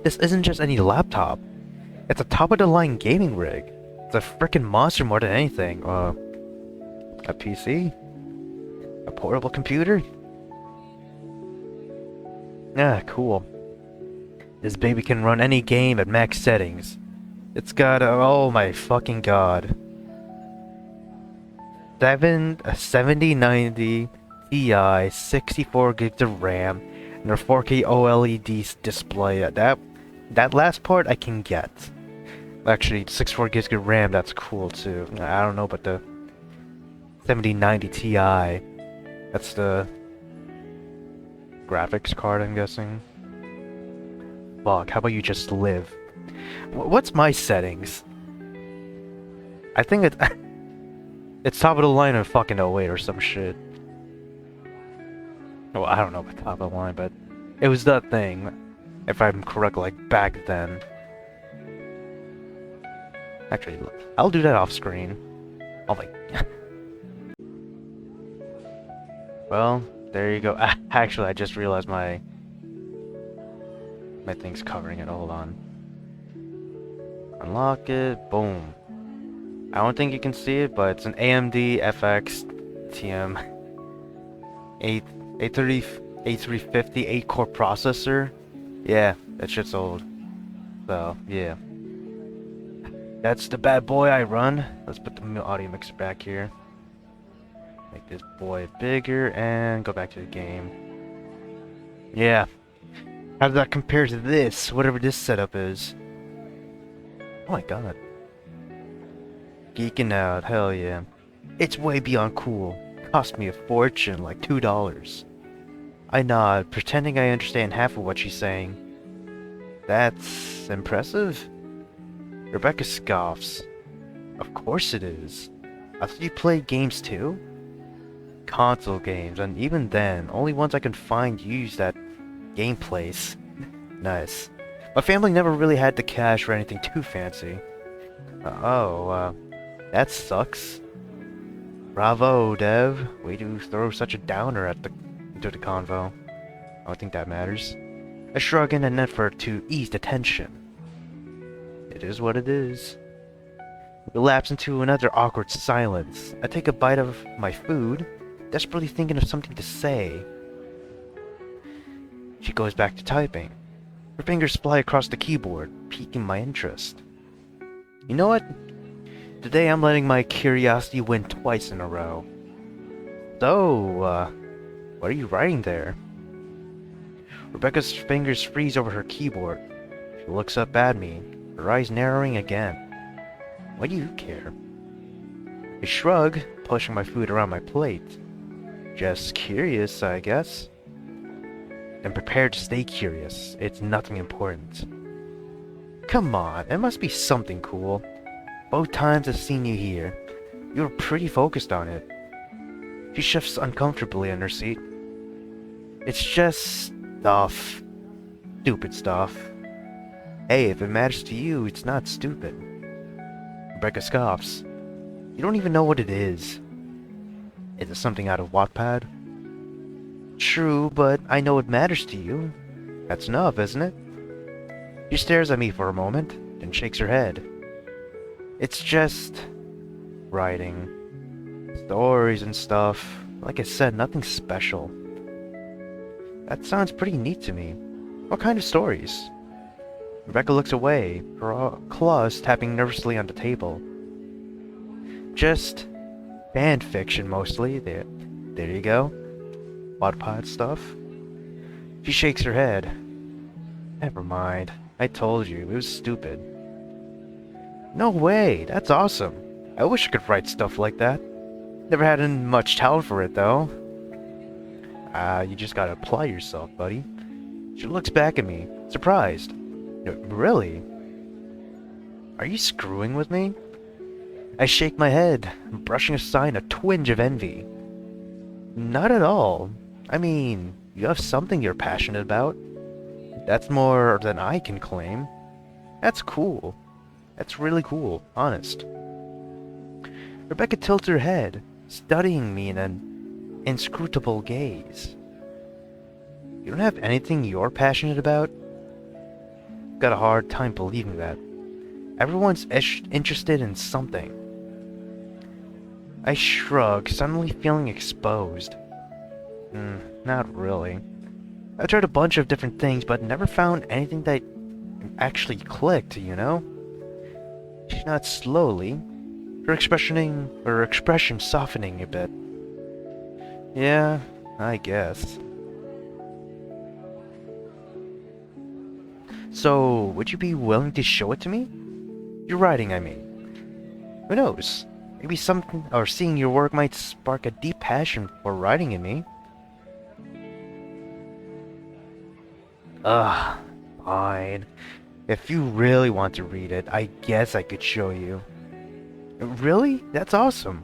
Speaker 1: This isn't just any laptop. It's a top-of-the-line gaming rig. It's a frickin' monster more than anything. A PC? A portable computer? Ah, cool. This baby can run any game at max settings. It's got a... oh my fucking god. 7090 Ti, 64 gigs of RAM, and a 4K OLED display. That last part I can get. Actually, 64 gigs of RAM, that's cool too. I don't know about the 7090 Ti. That's the graphics card, I'm guessing. Fuck, how about you just live? What's my settings? I think it's top of the line in fucking 08 or some shit. Well, I don't know about top of the line, but it was that thing, if I'm correct, like back then. Actually, look, I'll do that off screen. Oh my... Well, there you go. Actually, I just realized my thing's covering it. Hold on. Unlock it. Boom. I don't think you can see it, but it's an AMD FX TM 830 A350 8-core processor. Yeah, that shit's old. So, yeah. That's the bad boy I run. Let's put the audio mixer back here. Make this boy bigger and go back to the game. Yeah. How does that compare to this? Whatever this setup is. Oh my god. Geeking out, hell yeah. It's way beyond cool. Cost me a fortune, like $2. I nod, pretending I understand half of what she's saying. That's impressive? Rebecca scoffs. Of course it is. I thought you played games too? Console games, and even then, only ones I can find use that gameplays. Nice. My family never really had the cash for anything too fancy. That sucks. Bravo, Dev. Way to throw such a downer into the convo. I don't think that matters. I shrug in an effort to ease the tension. It is what it is. We lapse into another awkward silence. I take a bite of my food, desperately thinking of something to say. She goes back to typing. Her fingers fly across the keyboard, piquing my interest. You know what? Today I'm letting my curiosity win twice in a row. So, what are you writing there? Rebecca's fingers freeze over her keyboard. She looks up at me, her eyes narrowing again. Why do you care? I shrug, pushing my food around my plate. Just curious, I guess. And prepared to stay curious. It's nothing important. Come on, it must be something cool. Both times I've seen you here, you were pretty focused on it. She shifts uncomfortably in her seat. It's just stuff. Stupid stuff. Hey, if it matters to you, it's not stupid. Rebecca scoffs. You don't even know what it is. Is it something out of Wattpad? True, but I know it matters to you. That's enough, isn't it? She stares at me for a moment, then shakes her head. It's just... writing. Stories and stuff. Like I said, nothing special. That sounds pretty neat to me. What kind of stories? Rebecca looks away, her claws tapping nervously on the table. Just fan fiction, mostly. There you go. Wattpad stuff. She shakes her head. Never mind. I told you, it was stupid. No way, that's awesome. I wish I could write stuff like that. Never had much talent for it, though. You just gotta apply yourself, buddy. She looks back at me, surprised. Really? Are you screwing with me? I shake my head, brushing aside a twinge of envy. Not at all. I mean, you have something you're passionate about. That's more than I can claim. That's cool. That's really cool, honest. Rebecca tilts her head, studying me in an inscrutable gaze. You don't have anything you're passionate about? Got a hard time believing that. Everyone's interested in something. I shrug, suddenly feeling exposed. Not really. I tried a bunch of different things, but never found anything that actually clicked, you know? She nods slowly, her expression softening a bit. Yeah, I guess. So, would you be willing to show it to me? Your writing, I mean. Who knows? Maybe something or seeing your work might spark a deep passion for writing in me. Ugh, fine. If you really want to read it, I guess I could show you. Really? That's awesome.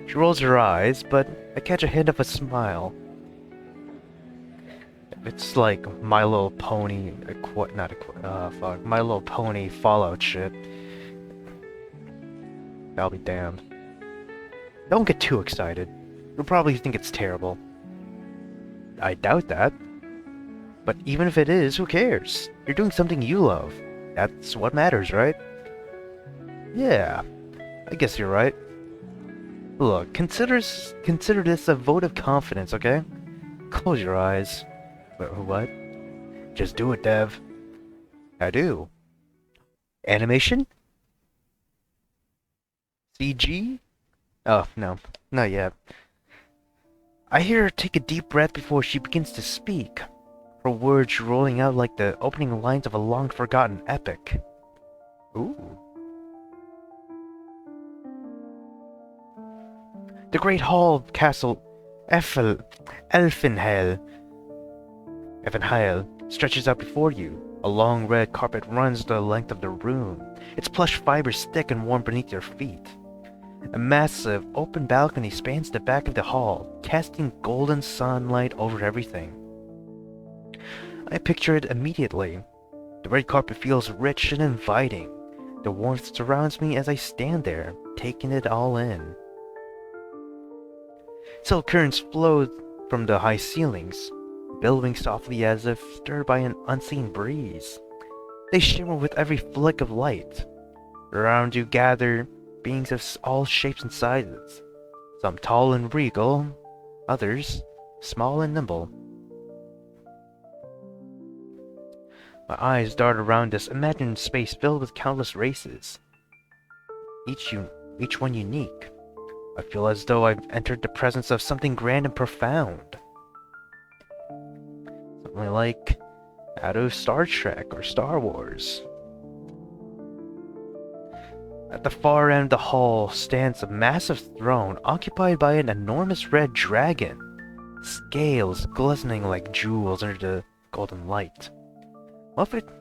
Speaker 1: She rolls her eyes, but I catch a hint of a smile. It's like My Little Pony, My Little Pony Fallout shit. I'll be damned. Don't get too excited. You'll probably think it's terrible. I doubt that. But even if it is, who cares? You're doing something you love. That's what matters, right? Yeah, I guess you're right. Look, consider this a vote of confidence, okay? Close your eyes. What? Just do it, Dev. I do. Animation? CG? Oh, no. Not yet. I hear her take a deep breath before she begins to speak. Her words rolling out like the opening lines of a long-forgotten epic. Ooh. The great hall of Castle Elfenheil stretches out before you. A long red carpet runs the length of the room, its plush fibers thick and warm beneath your feet. A massive, open balcony spans the back of the hall, casting golden sunlight over everything. I picture it immediately. The red carpet feels rich and inviting. The warmth surrounds me as I stand there, taking it all in. Silk curtains flow from the high ceilings, billowing softly as if stirred by an unseen breeze. They shimmer with every flick of light. Around you gather beings of all shapes and sizes, some tall and regal, others small and nimble. My eyes dart around this imagined space filled with countless races, each one unique. I feel as though I've entered the presence of something grand and profound. Something like out of Star Trek or Star Wars. At the far end of the hall stands a massive throne occupied by an enormous red dragon, scales glistening like jewels under the golden light.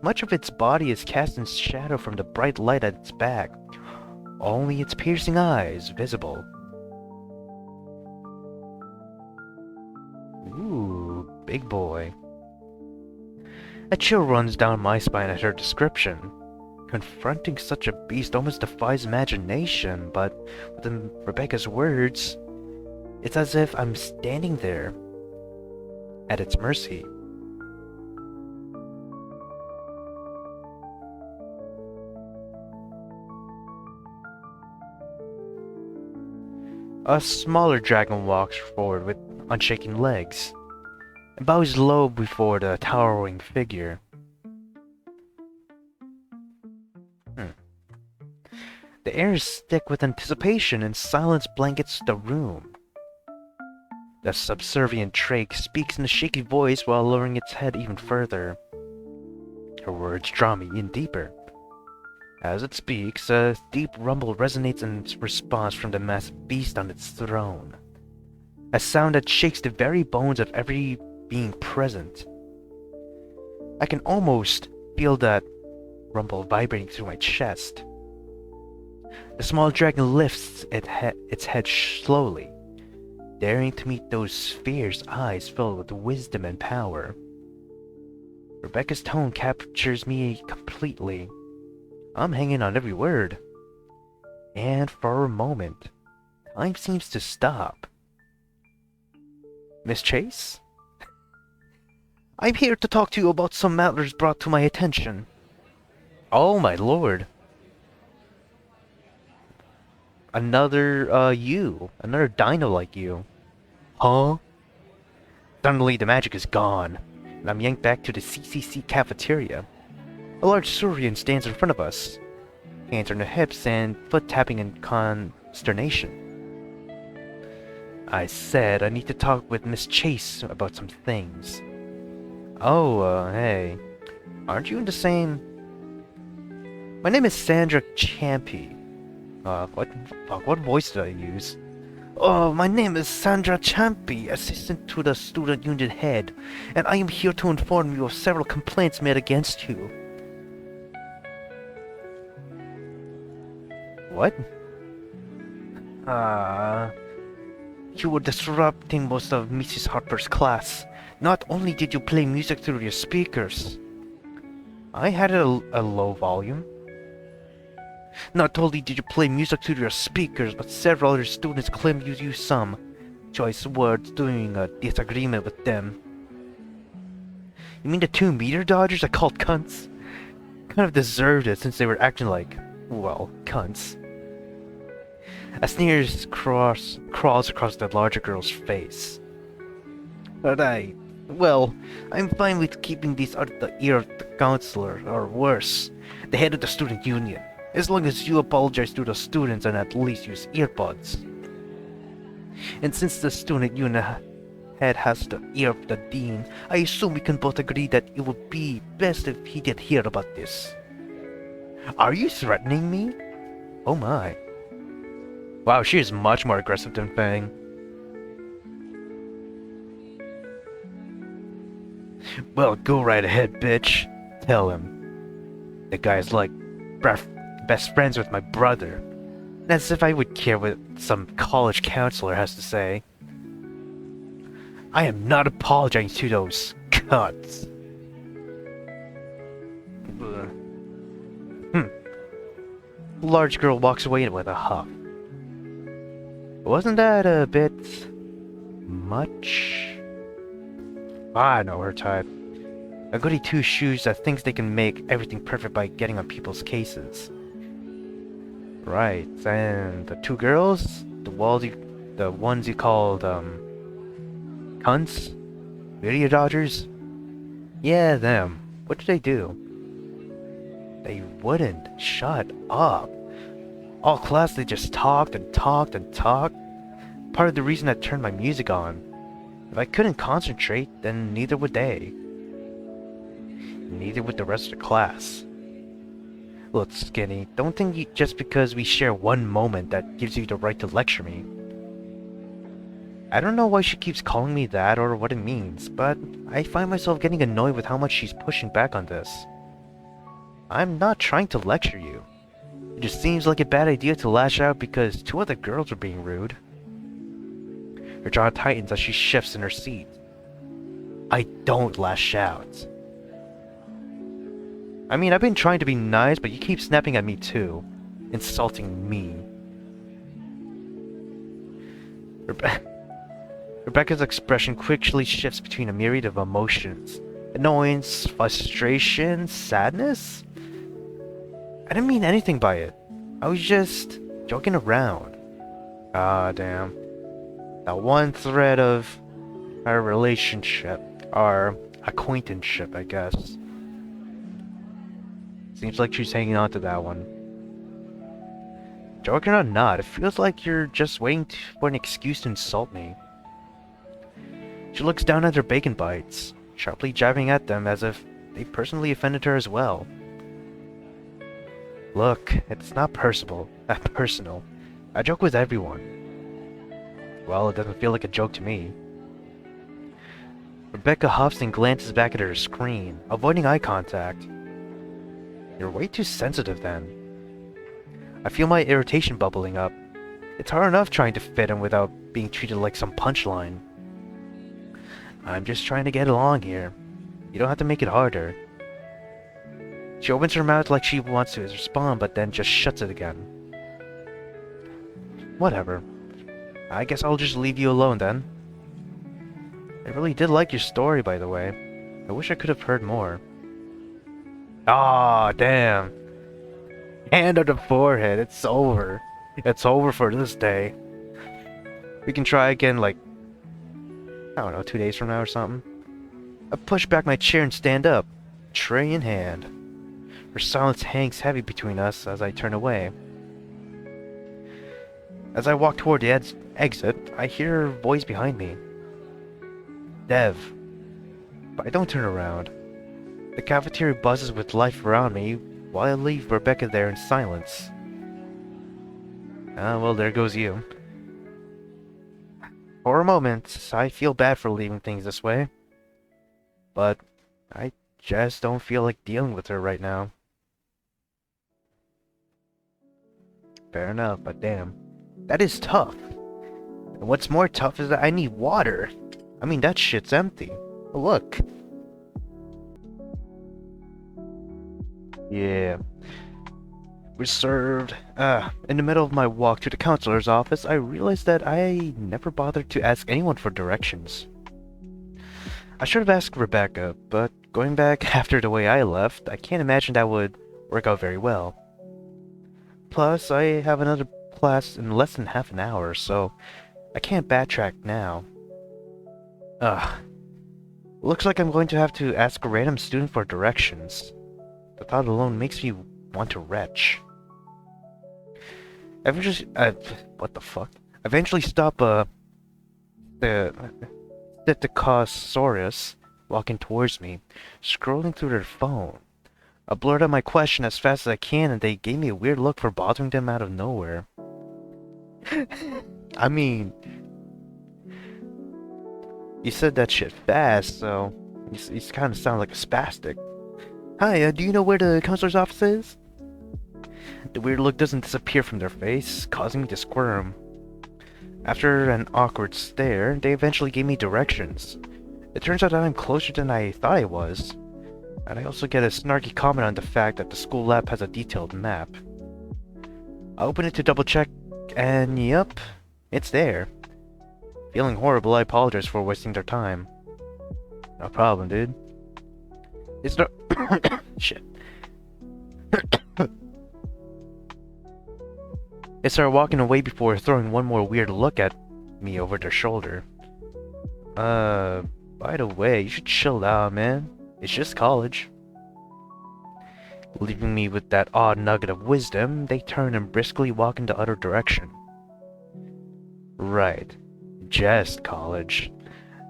Speaker 1: Much of its body is cast in shadow from the bright light at its back, only its piercing eyes visible. Ooh, big boy. A chill runs down my spine at her description. Confronting such a beast almost defies imagination, but within Rebecca's words, it's as if I'm standing there, at its mercy. A smaller dragon walks forward with unshaken legs, and bows low before the towering figure. The air is thick with anticipation and silence blankets the room. The subservient Drake speaks in a shaky voice while lowering its head even further. Her words draw me in deeper. As it speaks, a deep rumble resonates in its response from the massive beast on its throne. A sound that shakes the very bones of every being present. I can almost feel that rumble vibrating through my chest. The small dragon lifts its head slowly, daring to meet those fierce eyes filled with wisdom and power. Rebecca's tone captures me completely. I'm hanging on every word. And for a moment, time seems to stop. Miss Chase? I'm here to talk to you about some matters brought to my attention. Oh my lord. Another dino like you. Huh? Suddenly the magic is gone, and I'm yanked back to the CCC cafeteria. A large Saurian stands in front of us, hands on her hips and foot tapping in consternation. I said I need to talk with Miss Chase about some things. Oh, hey. Aren't you in the same... My name is Sandra Champy. What voice did I use? Oh, my name is Sandra Champy, assistant to the student union head, and I am here to inform you of several complaints made against you. What? You were disrupting most of Mrs. Harper's class. Not only did you play music through your speakers. I had a low volume. Not only did you play music through your speakers, but several other students claimed you used some choice words during a disagreement with them. You mean the two meter dodgers I called cunts? Kind of deserved it since they were acting like, well, cunts. A sneer crawls across the larger girl's face. Right. Well, I'm fine with keeping these out of the ear of the counselor, or worse, the head of the student union. As long as you apologize to the students and at least use earbuds. And since the student union head has the ear of the dean, I assume we can both agree that it would be best if he did hear about this. Are you threatening me? Oh my. Wow, she is much more aggressive than Fang. Well, go right ahead, bitch. Tell him. The guy's like best friends with my brother. As if I would care what some college counselor has to say. I am not apologizing to those cunts. The large girl walks away with a huff. Wasn't that a bit much? I know her type. A goody two-shoes that thinks they can make everything perfect by getting on people's cases. Right, and the two girls? The ones you called, cunts? Video dodgers? Yeah, them. What did they do? They wouldn't shut up. All class they just talked and talked and talked. Part of the reason I turned my music on. If I couldn't concentrate, then neither would they. Neither would the rest of the class. Look, Skinny, don't think just because we share one moment that gives you the right to lecture me. I don't know why she keeps calling me that or what it means, but I find myself getting annoyed with how much she's pushing back on this. I'm not trying to lecture you. It just seems like a bad idea to lash out because two other girls are being rude. Her jaw tightens as she shifts in her seat. I don't lash out. I mean, I've been trying to be nice, but you keep snapping at me too. Insulting me. Rebecca's expression quickly shifts between a myriad of emotions. Annoyance, frustration, sadness? I didn't mean anything by it. I was just joking around. Ah, damn. That one thread of our relationship, our acquaintanceship, I guess. Seems like she's hanging on to that one. Joking or not, it feels like you're just waiting for an excuse to insult me. She looks down at her bacon bites, sharply jabbing at them as if they personally offended her as well. Look, it's not personal. I joke with everyone. Well, it doesn't feel like a joke to me. Rebecca huffs and glances back at her screen, avoiding eye contact. You're way too sensitive then. I feel my irritation bubbling up. It's hard enough trying to fit in without being treated like some punchline. I'm just trying to get along here. You don't have to make it harder. She opens her mouth like she wants to respond, but then just shuts it again. Whatever. I guess I'll just leave you alone then. I really did like your story, by the way. I wish I could have heard more. Ah, damn. Hand on the forehead, it's over. It's over for this day. We can try again, like, I don't know, 2 days from now or something. I push back my chair and stand up, tray in hand. Her silence hangs heavy between us as I turn away. As I walk toward the exit, I hear her voice behind me. Dev. But I don't turn around. The cafeteria buzzes with life around me while I leave Rebecca there in silence. Ah, well, there goes you. For a moment, I feel bad for leaving things this way. But I just don't feel like dealing with her right now. Fair enough, but damn. That is tough. And what's more tough is that I need water. I mean, that shit's empty. Look. Yeah. Reserved. In the middle of my walk to the counselor's office, I realized that I never bothered to ask anyone for directions. I should have asked Rebecca, but going back after the way I left, I can't imagine that would work out very well. Plus, I have another class in less than half an hour, so I can't backtrack now. Looks like I'm going to have to ask a random student for directions. The thought alone makes me want to retch. What the fuck? Eventually stop, the Stetocosaurus walking towards me, scrolling through their phone. I blurt out my question as fast as I can, and they gave me a weird look for bothering them out of nowhere. I mean, you said that shit fast, so you kind of sound like a spastic. Hi, do you know where the counselor's office is? The weird look doesn't disappear from their face, causing me to squirm. After an awkward stare, they eventually gave me directions. It turns out that I'm closer than I thought I was. And I also get a snarky comment on the fact that the school lab has a detailed map. I open it to double check, and yep, it's there. Feeling horrible, I apologize for wasting their time. No problem, dude. Is there... Shit. They start walking away before throwing one more weird look at me over their shoulder. By the way, you should chill out, man. It's just college. Leaving me with that odd nugget of wisdom, they turn and briskly walk in the other direction. Right. Just college.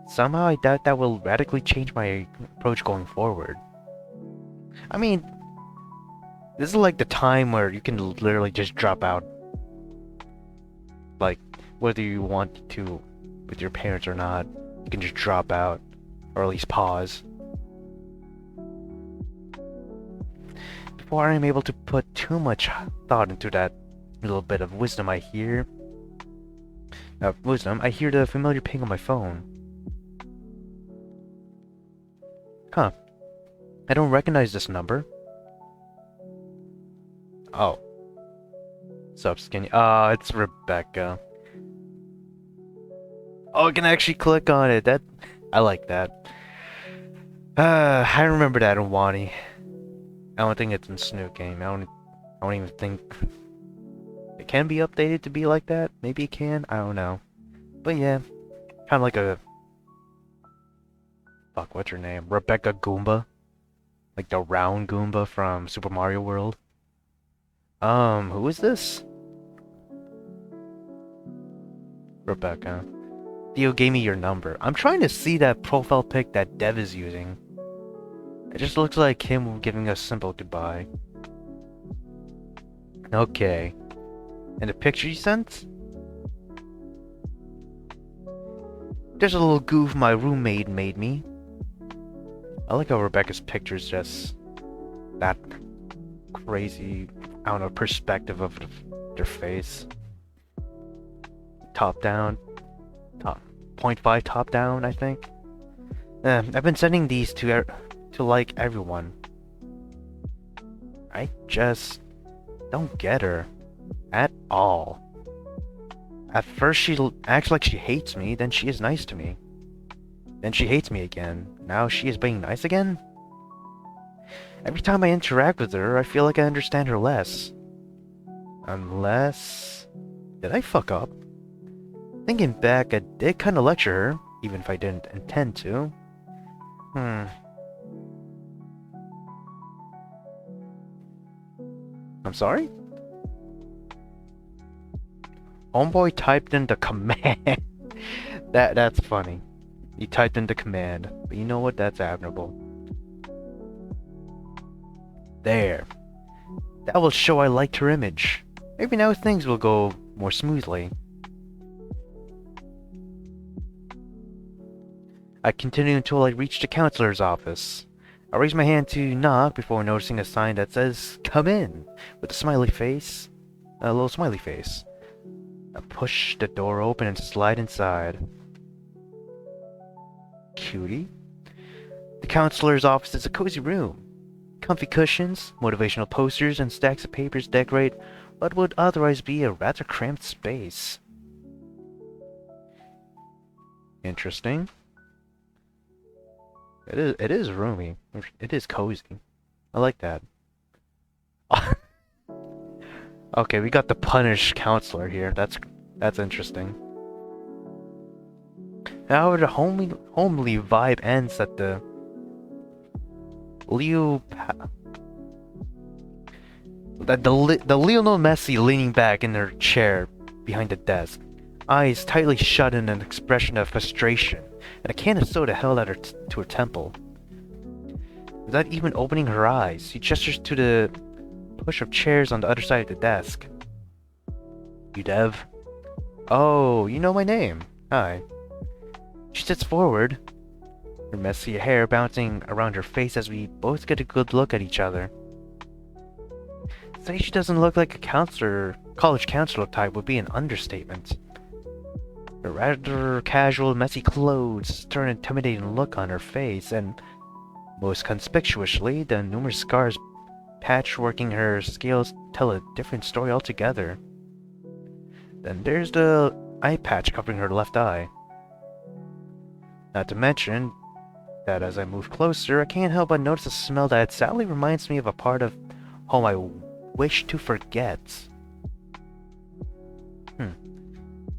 Speaker 1: Somehow I doubt that will radically change my approach going forward. I mean, this is like the time where you can literally just drop out. Like, whether you want to with your parents or not, you can just drop out, or at least pause. Before I'm able to put too much thought into that little bit of wisdom I hear, I hear the familiar ping on my phone. Huh. I don't recognize this number. Oh. Sup, Skinny? It's Rebecca. Oh, I can actually click on it. I like that. I remember that in Wani. I don't think it's in Snook game. I don't even think it can be updated to be like that. Maybe it can. I don't know. But yeah, kind of like a fuck. What's her name? Rebecca Goomba, like the round Goomba from Super Mario World. Who is this? Rebecca. Theo gave me your number. I'm trying to see that profile pic that Dev is using. It just looks like him giving a simple goodbye. Okay. And the picture you sent? There's a little goof my roommate made me. I like how Rebecca's picture is just that crazy, I don't know, perspective of their face. Top down. Top 0.5 top down, I think. I've been sending these to like everyone. I just don't get her at all. At first she acts like she hates me, then she is nice to me. Then she hates me again. Now she is being nice again? Every time I interact with her, I feel like I understand her less. Unless... Did I fuck up? Thinking back, I did kinda lecture her, even if I didn't intend to. I'm sorry? Homeboy typed in the command. That's funny. He typed in the command, but you know what? That's admirable. There. That will show I liked her image. Maybe now things will go more smoothly. I continued until I reached the counselor's office. I raised my hand to knock before noticing a sign that says, "Come in," with a smiley face. A little smiley face. I pushed the door open and slide inside. Cutie? The counselor's office is a cozy room. Comfy cushions, motivational posters, and stacks of papers decorate what would otherwise be a rather cramped space. Interesting. It is roomy. It is cozy. I like that. Okay, we got the punished counselor here. That's interesting. However, the homely vibe ends at the Lionel Messi leaning back in her chair behind the desk, eyes tightly shut in an expression of frustration, and a can of soda held at to her temple. Without even opening her eyes, she gestures to the push of chairs on the other side of the desk. You Dev? Oh, you know my name. Hi. She sits forward, her messy hair bouncing around her face as we both get a good look at each other. To say she doesn't look like a college counselor type would be an understatement. Her rather casual, messy clothes turn an intimidating look on her face, and most conspicuously, the numerous scars patchworking her scales tell a different story altogether. Then there's the eye patch covering her left eye. Not to mention that as I move closer, I can't help but notice a smell that sadly reminds me of a part of home I wish to forget.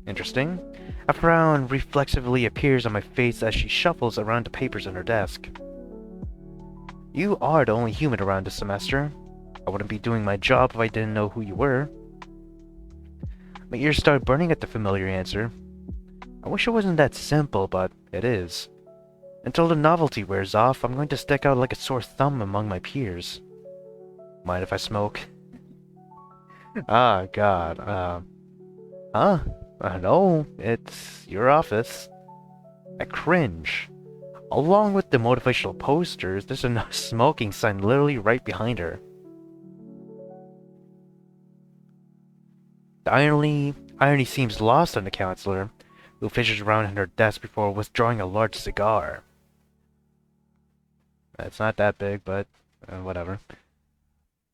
Speaker 1: Interesting. A frown reflexively appears on my face as she shuffles around the papers on her desk. You are the only human around this semester. I wouldn't be doing my job if I didn't know who you were. My ears start burning at the familiar answer. I wish it wasn't that simple, but it is. Until the novelty wears off, I'm going to stick out like a sore thumb among my peers. Mind if I smoke? Ah, God, no, it's your office. I cringe. Along with the motivational posters, there's a smoking sign literally right behind her. The irony seems lost on the counselor, who fishes around in her desk before withdrawing a large cigar. It's not that big, but whatever.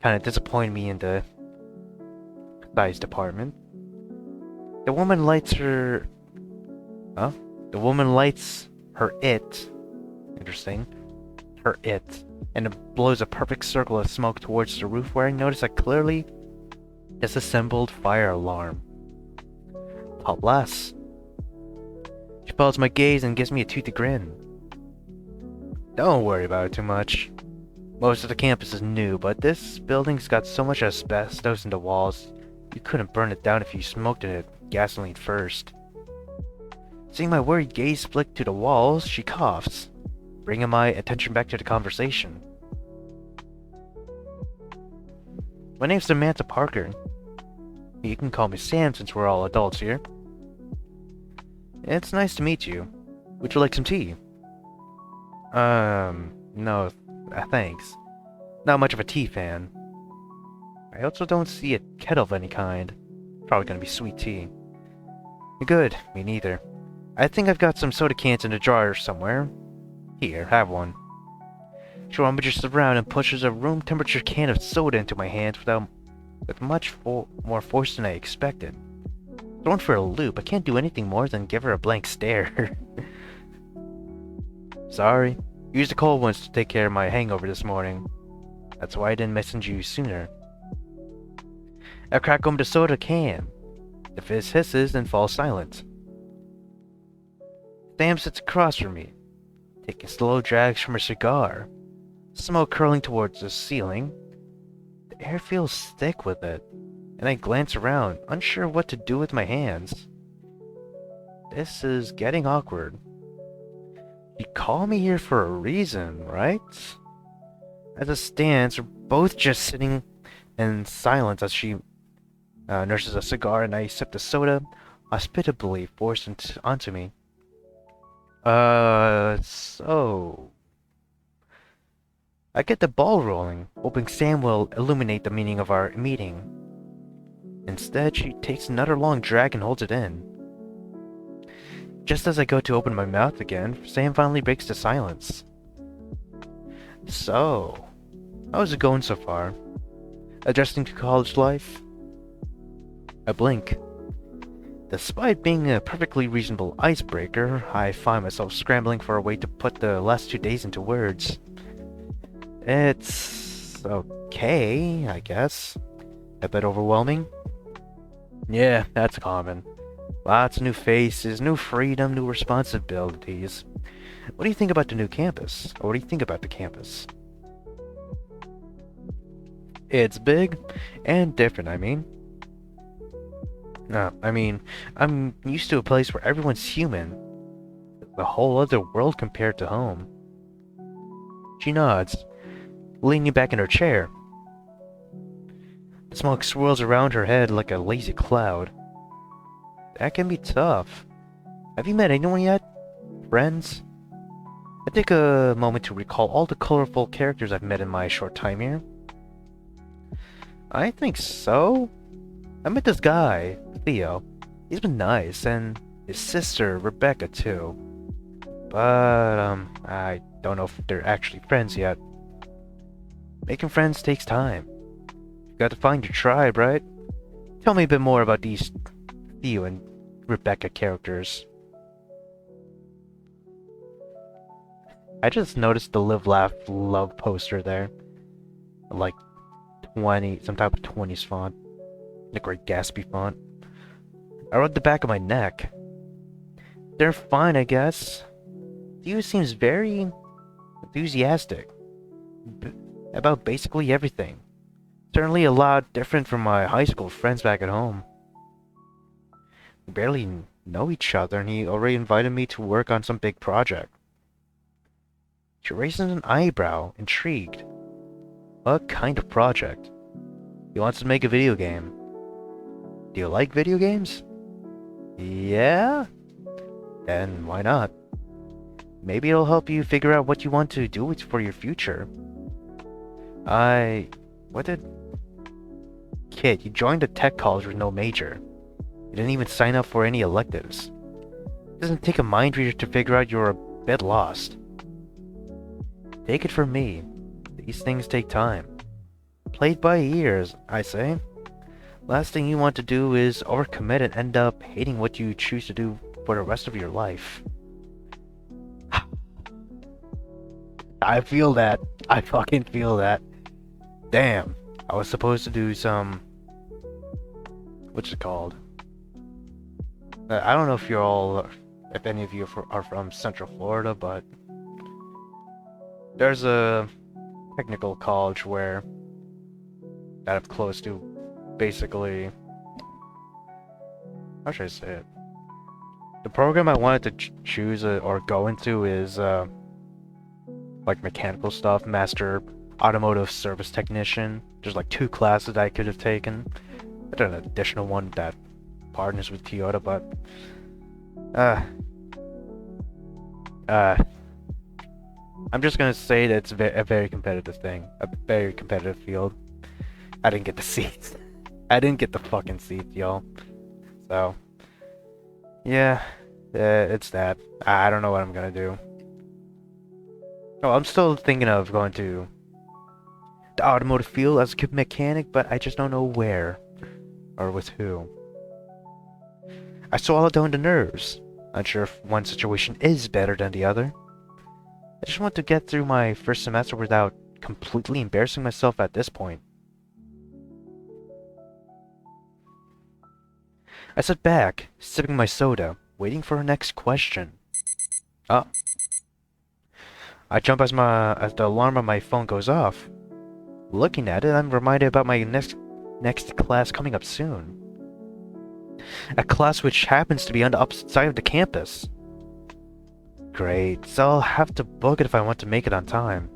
Speaker 1: Kinda disappointed me in the size department. The woman lights her... Huh? The woman lights her it. Interesting. Her it. And it blows a perfect circle of smoke towards the roof where I notice a clearly disassembled fire alarm. Pop less. She follows my gaze and gives me a toothy grin. Don't worry about it too much. Most of the campus is new, but this building's got so much asbestos in the walls, you couldn't burn it down if you smoked in it gasoline first. Seeing my worried gaze flick to the walls, she coughs, bringing my attention back to the conversation. My name's Samantha Parker. You can call me Sam since we're all adults here. It's nice to meet you. Would you like some tea? No, thanks. Not much of a tea fan. I also don't see a kettle of any kind. Probably gonna be sweet tea. Good, me neither. I think I've got some soda cans in the drawer somewhere. Here, have one. She rummages around and pushes a room temperature can of soda into my hands with much more force than I expected. Thrown for a loop, I can't do anything more than give her a blank stare. Sorry, used the cold ones to take care of my hangover this morning. That's why I didn't message you sooner. I crack open the soda can. The fizz hisses and falls silent. Sam sits across from me, taking slow drags from her cigar, smoke curling towards the ceiling. The air feels thick with it, and I glance around, unsure what to do with my hands. This is getting awkward. You call me here for a reason, right? As it stands, we're both just sitting in silence as she nurses a cigar and I sip the soda, hospitably forced onto me. So... I get the ball rolling, hoping Sam will illuminate the meaning of our meeting. Instead, she takes another long drag and holds it in. Just as I go to open my mouth again, Sam finally breaks the silence. So, how's it going so far? Adjusting to college life? I blink. Despite being a perfectly reasonable icebreaker, I find myself scrambling for a way to put the last 2 days into words. It's okay, I guess. A bit overwhelming. Yeah, that's common. Lots of new faces, new freedom, new responsibilities. What do you think about the new campus? Or what do you think about the campus? It's big and different, I mean. No, I mean, I'm used to a place where everyone's human. A whole other world compared to home. She nods, leaning back in her chair. The smoke swirls around her head like a lazy cloud. That can be tough. Have you met anyone yet? Friends? I take a moment to recall all the colorful characters I've met in my short time here. I think so. I met this guy, Theo. He's been nice, and his sister, Rebecca, too. But, I don't know if they're actually friends yet. Making friends takes time. You got to find your tribe, right? Tell me a bit more about these Theo and Rebecca characters. I just noticed the Live Laugh Love poster there. Like 20, some type of 20s font. The Great Gatsby font. I rubbed the back of my neck. They're fine, I guess. Theo seems very enthusiastic about basically everything. Certainly a lot different from my high school friends back at home. We barely know each other, and he already invited me to work on some big project. She raises an eyebrow, intrigued. What kind of project? He wants to make a video game. Do you like video games? Yeah? Then why not? Maybe it'll help you figure out what you want to do for your future. Kid, you joined a tech college with no major. You didn't even sign up for any electives. It doesn't take a mind reader to figure out you're a bit lost. Take it from me. These things take time. Play it by ears, I say. Last thing you want to do is overcommit and end up hating what you choose to do for the rest of your life. I feel that. I fucking feel that. Damn. I was supposed to do some... What's it called? I don't know if you're all... If any of you are from Central Florida, but... There's a technical college where... That I'm close to, basically... How should I say it? The program I wanted to choose or go into is, like mechanical stuff, Master Automotive Service Technician. There's like 2 classes that I could have taken. I did an additional one that partners with Toyota, but I'm just gonna say that it's a very competitive thing, a very competitive field. I didn't get the seats. I didn't get the fucking seats, y'all. So, yeah, it's that. I don't know what I'm gonna do. Oh, I'm still thinking of going to the automotive field as a mechanic, but I just don't know where or with who. I swallowed down the nerves, unsure if one situation is better than the other. I just want to get through my first semester without completely embarrassing myself at this point. I sat back, sipping my soda, waiting for her next question. Oh. I jump as the alarm on my phone goes off. Looking at it, I'm reminded about my next class coming up soon. A class which happens to be on the opposite side of the campus. Great, so I'll have to book it if I want to make it on time.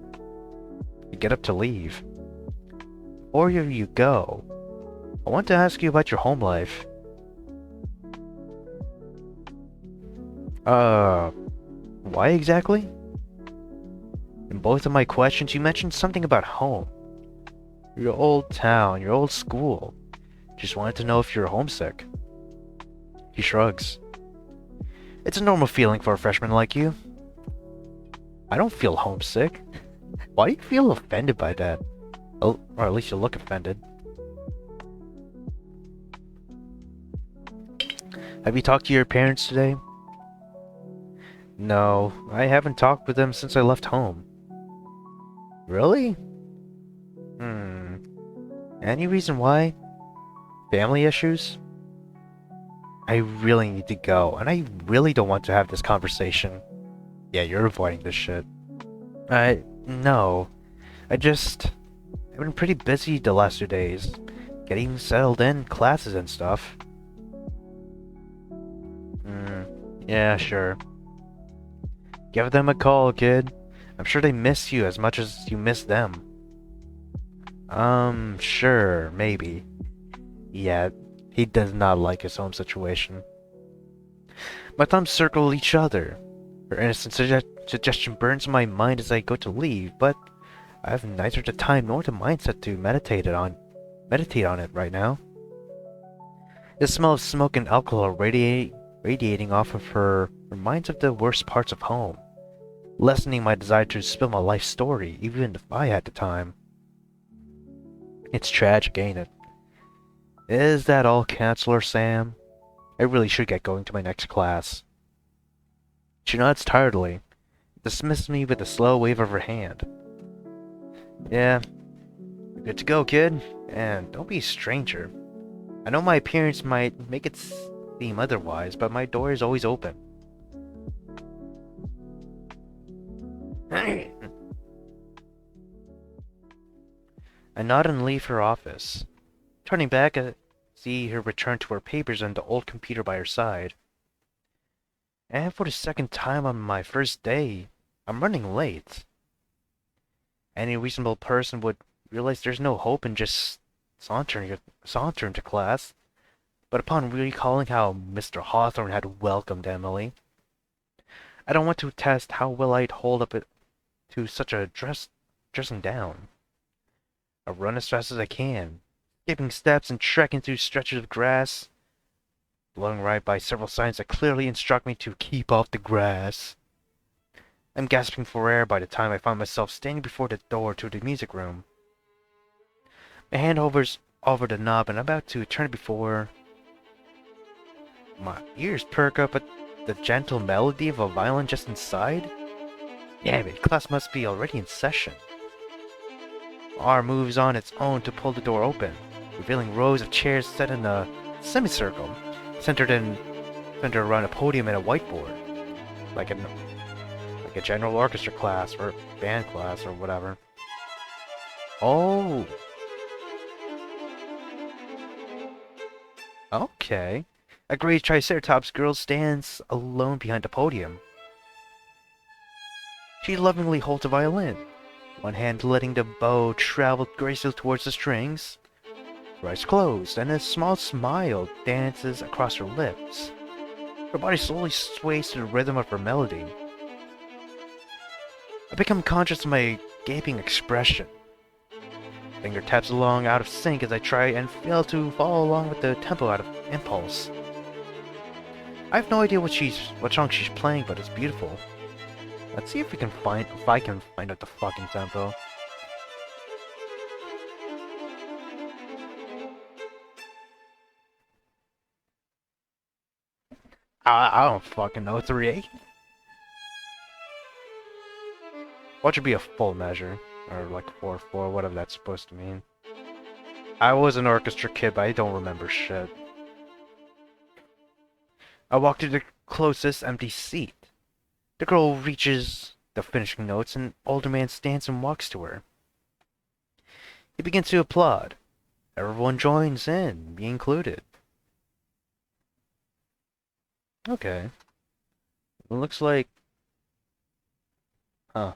Speaker 1: I get up to leave. Before you go, I want to ask you about your home life. Why exactly? In both of my questions, you mentioned something about home. Your old town, your old school. Just wanted to know if you're homesick. He shrugs. It's a normal feeling for a freshman like you. I don't feel homesick. Why do you feel offended by that? Oh, or at least you look offended. Have you talked to your parents today? No, I haven't talked with them since I left home. Really? Any reason why? Family issues? I really need to go, and I really don't want to have this conversation. Yeah, you're avoiding this shit. No. I've been pretty busy the last 2 days. Getting settled in, classes and stuff. Yeah, sure. Give them a call, kid. I'm sure they miss you as much as you miss them. Sure, maybe. Yeah, he does not like his home situation. My thumbs circle each other. Her innocent suggestion burns my mind as I go to leave, but I have neither the time nor the mindset to meditate on it right now. The smell of smoke and alcohol radiating off of her reminds of the worst parts of home, lessening my desire to spill my life story, even if I had the time. It's tragic, ain't it? Is that all, Counselor Sam? I really should get going to my next class. She nods tiredly, dismisses me with a slow wave of her hand. Yeah, you're good to go, kid, and don't be a stranger. I know my appearance might make it seem otherwise, but my door is always open. I nod and leave her office. Turning back, I see her return to her papers and the old computer by her side. And for the second time on my first day, I'm running late. Any reasonable person would realize there's no hope in just sauntering to class. But upon recalling how Mr. Hawthorne had welcomed Emily, I don't want to test how well I'd hold up to such a dressing down. I run as fast as I can, skipping steps and trekking through stretches of grass, blowing right by several signs that clearly instruct me to keep off the grass. I'm gasping for air by the time I find myself standing before the door to the music room. My hand hovers over the knob and I'm about to turn it before my ears perk up at the gentle melody of a violin just inside. Damn it, class must be already in session. R moves on its own to pull the door open, revealing rows of chairs set in a semicircle, centered around a podium and a whiteboard, like a general orchestra class or band class or whatever. Oh, okay. A gray Triceratops girl stands alone behind the podium. She lovingly holds a violin, one hand letting the bow travel gracefully towards the strings. Her eyes closed, and a small smile dances across her lips. Her body slowly sways to the rhythm of her melody. I become conscious of my gaping expression. Finger taps along out of sync as I try and fail to follow along with the tempo out of impulse. I have no idea what song she's playing, but it's beautiful. Let's see if I can find out the fucking tempo. I don't fucking know. 3/8? What should be a full measure? Or like 4/4, whatever that's supposed to mean. I was an orchestra kid, but I don't remember shit. I walk to the closest empty seat. The girl reaches the finishing notes, and an older man stands and walks to her. He begins to applaud. Everyone joins in, me included. Okay. It looks like... Huh.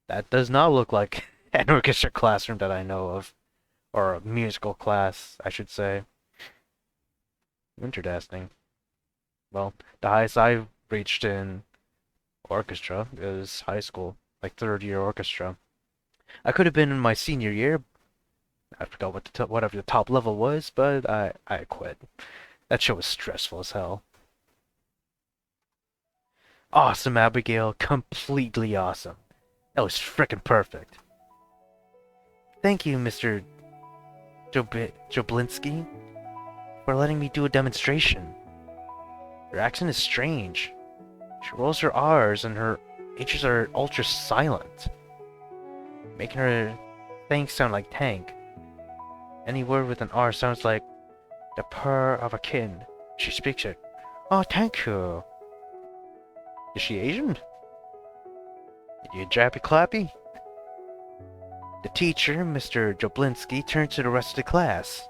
Speaker 1: That does not look like an orchestra classroom that I know of. Or a musical class, I should say. Interesting. Well, the highest I've reached in orchestra is high school. Like third year orchestra. I could have been in my senior year. I forgot what whatever the top level was, but I quit. That show was stressful as hell. Awesome, Abigail. Completely awesome. That was frickin' perfect. Thank you, Mr. Joblinski, for letting me do a demonstration. Her accent is strange. She rolls her R's and her H's are ultra silent, making her things sound like tank. Any word with an R sounds like the purr of a kid. She speaks it. Oh, thank you. Is she Asian? You jappy clappy? The teacher, Mr. Joblinski, turns to the rest of the class.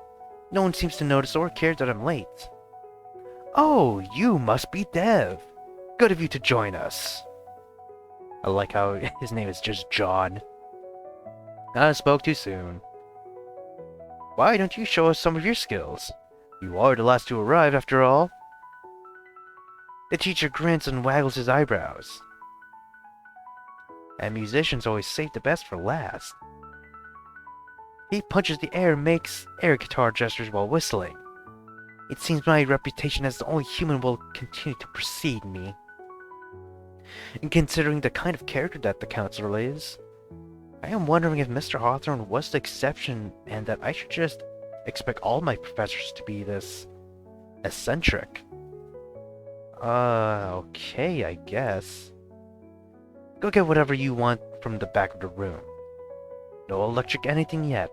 Speaker 1: No one seems to notice or care that I'm late. Oh, you must be Dev. Good of you to join us. I like how his name is just John. I spoke too soon. Why don't you show us some of your skills? You are the last to arrive, after all. The teacher grins and waggles his eyebrows. And musicians always save the best for last. He punches the air and makes air guitar gestures while whistling. It seems my reputation as the only human will continue to precede me. And considering the kind of character that the counselor is, I am wondering if Mr. Hawthorne was the exception and that I should just expect all my professors to be this eccentric. Okay, I guess. Go get whatever you want from the back of the room. No electric anything yet.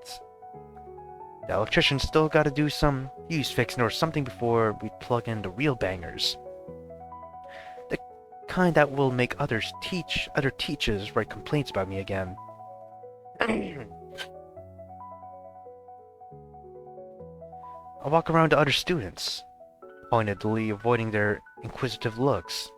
Speaker 1: The electrician's still gotta do some fuse fixing or something before we plug in the real bangers. The kind that will make other teachers write complaints about me again. I walk around to other students, pointedly avoiding their inquisitive looks.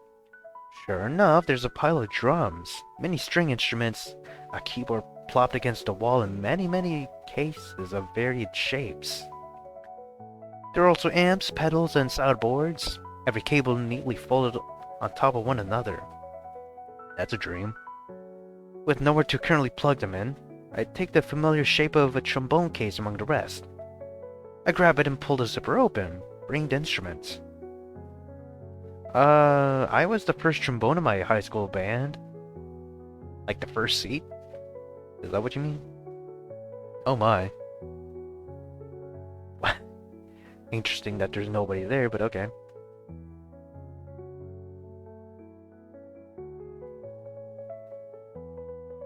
Speaker 1: Sure enough, there's a pile of drums, many string instruments, a keyboard plopped against the wall, and many cases of varied shapes. There are also amps, pedals, and soundboards, every cable neatly folded on top of one another. That's a dream. With nowhere to currently plug them in, I take the familiar shape of a trombone case among the rest. I grab it and pull the zipper open, bringing the instruments. I was the first trombone in my high school band. Like the first seat? Is that what you mean? Oh my. Interesting that there's nobody there, but okay.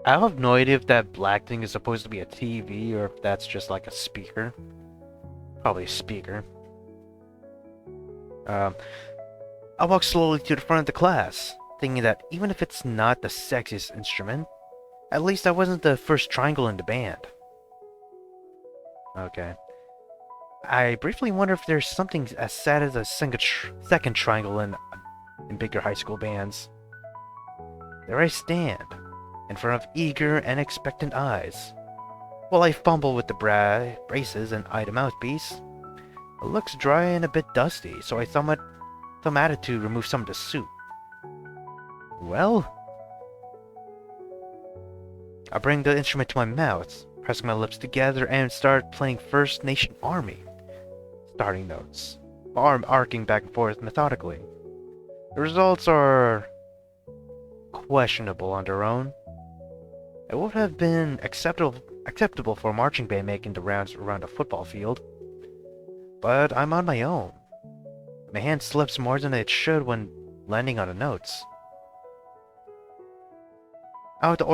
Speaker 1: I have no idea if that black thing is supposed to be a TV or if that's just like a speaker. Probably a speaker. I walk slowly to the front of the class, thinking that even if it's not the sexiest instrument, at least I wasn't the first triangle in the band. Okay. I briefly wonder if there's something as sad as a second triangle in bigger high school bands. There I stand, in front of eager and expectant eyes, while I fumble with the braces and eye the mouthpiece. It looks dry and a bit dusty, so I thumb at it to remove some of the soup. Well, I bring the instrument to my mouth, pressing my lips together, and start playing First Nation Army starting notes, my arm arcing back and forth methodically. The results are questionable on their own. It would have been acceptable for a marching band making the rounds around a football field. But I'm on my own. My hand slips more than it should when landing on the notes. Out the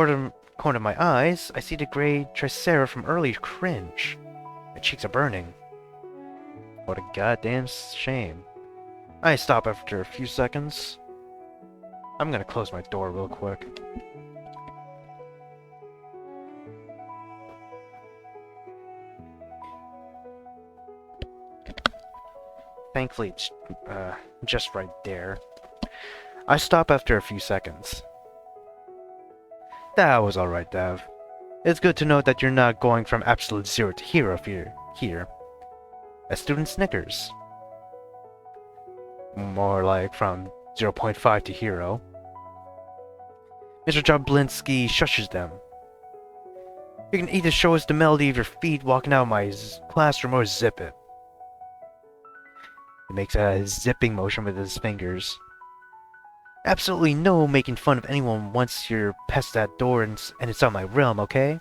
Speaker 1: corner of my eyes, I see the gray tricera from earlier cringe. My cheeks are burning. What a goddamn shame. I stop after a few seconds. I'm gonna close my door real quick. Thankfully, it's just right there. I stop after a few seconds. That was alright, Dev. It's good to know that you're not going from absolute zero to hero here. A student snickers. More like from 0.5 to hero. Mr. Jablinski shushes them. You can either show us the melody of your feet walking out of my classroom or zip it. He makes a zipping motion with his fingers. Absolutely no making fun of anyone once you're past that door and it's on my realm, okay?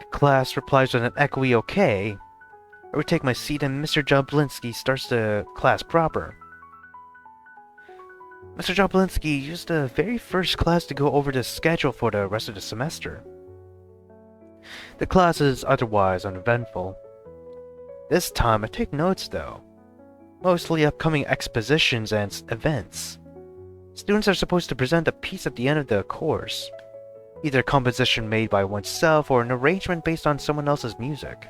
Speaker 1: The class replies with an echoey okay. I retake my seat and Mr. Jablinski starts the class proper. Mr. Jablinski used the very first class to go over the schedule for the rest of the semester. The class is otherwise uneventful. This time I take notes though. Mostly upcoming expositions and events. Students are supposed to present a piece at the end of the course. Either a composition made by oneself or an arrangement based on someone else's music.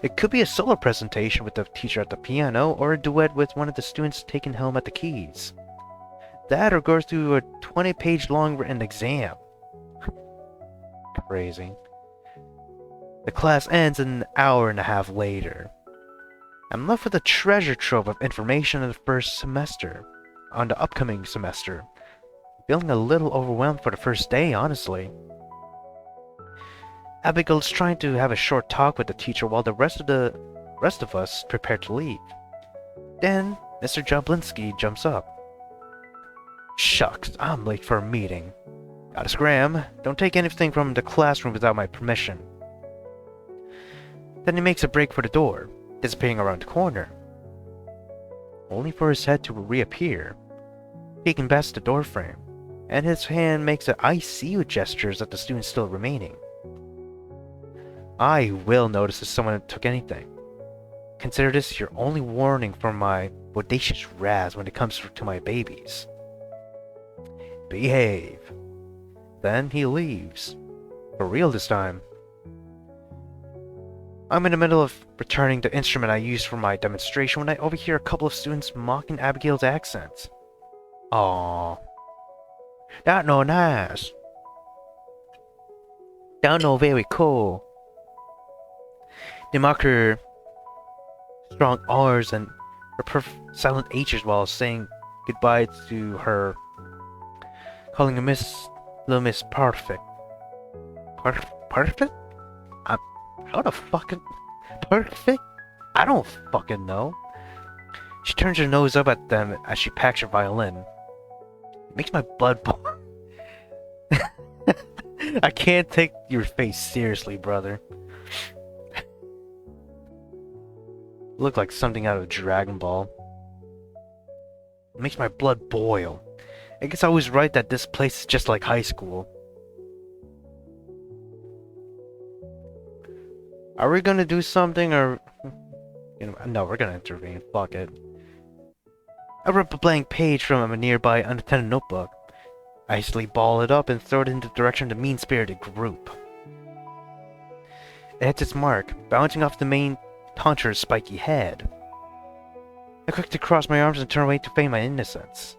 Speaker 1: It could be a solo presentation with the teacher at the piano or a duet with one of the students taking home at the keys. That or go through a 20-page long written exam. Crazy. The class ends an hour and a half later. I'm left with a treasure trove of information on the first semester, on the upcoming semester. Feeling a little overwhelmed for the first day, honestly. Abigail's trying to have a short talk with the teacher while the rest of us prepare to leave. Then, Mr. Jablinski jumps up. Shucks, I'm late for a meeting. Gotta scram. Don't take anything from the classroom without my permission. Then he makes a break for the door, disappearing around the corner. Only for his head to reappear, peeking past the doorframe, and his hand makes a I see you gestures at the students still remaining. I will notice if someone took anything. Consider this your only warning for my bodacious razz when it comes to my babies. Behave. Then he leaves. For real this time. I'm in the middle of returning the instrument I used for my demonstration when I overhear a couple of students mocking Abigail's accent. Aww. That no nice. That no very cool. They mock her strong R's and her silent H's while saying goodbye to her, calling her Little Miss Perfect. Perfect? How the fucking perfect? I don't fucking know. She turns her nose up at them as she packs her violin. It makes my blood boil. I can't take your face seriously, brother. Look like something out of Dragon Ball. It makes my blood boil. I guess I was right that this place is just like high school. Are we gonna do something or... no, we're gonna intervene. Fuck it. I rip a blank page from a nearby unattended notebook. I hastily ball it up and throw it in the direction of the mean-spirited group. It hits its mark, bouncing off the main hunter's spiky head. I quickly cross my arms and turn away to feign my innocence.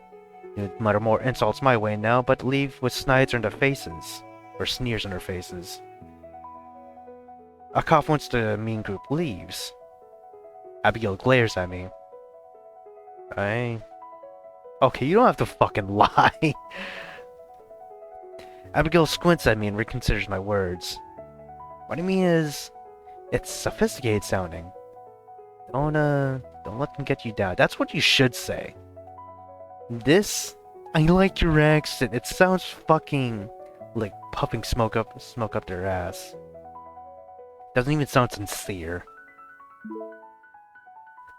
Speaker 1: You'd mutter more insults my way now, but leave with snides on their faces. Or sneers on their faces. I cough once the mean group leaves. Abigail glares at me. Okay, you don't have to fucking lie. Abigail squints at me and reconsiders my words. What I mean is, it's sophisticated sounding. Don't let them get you down. That's what you should say. I like your accent. It sounds fucking like puffing smoke up their ass. Doesn't even sound sincere.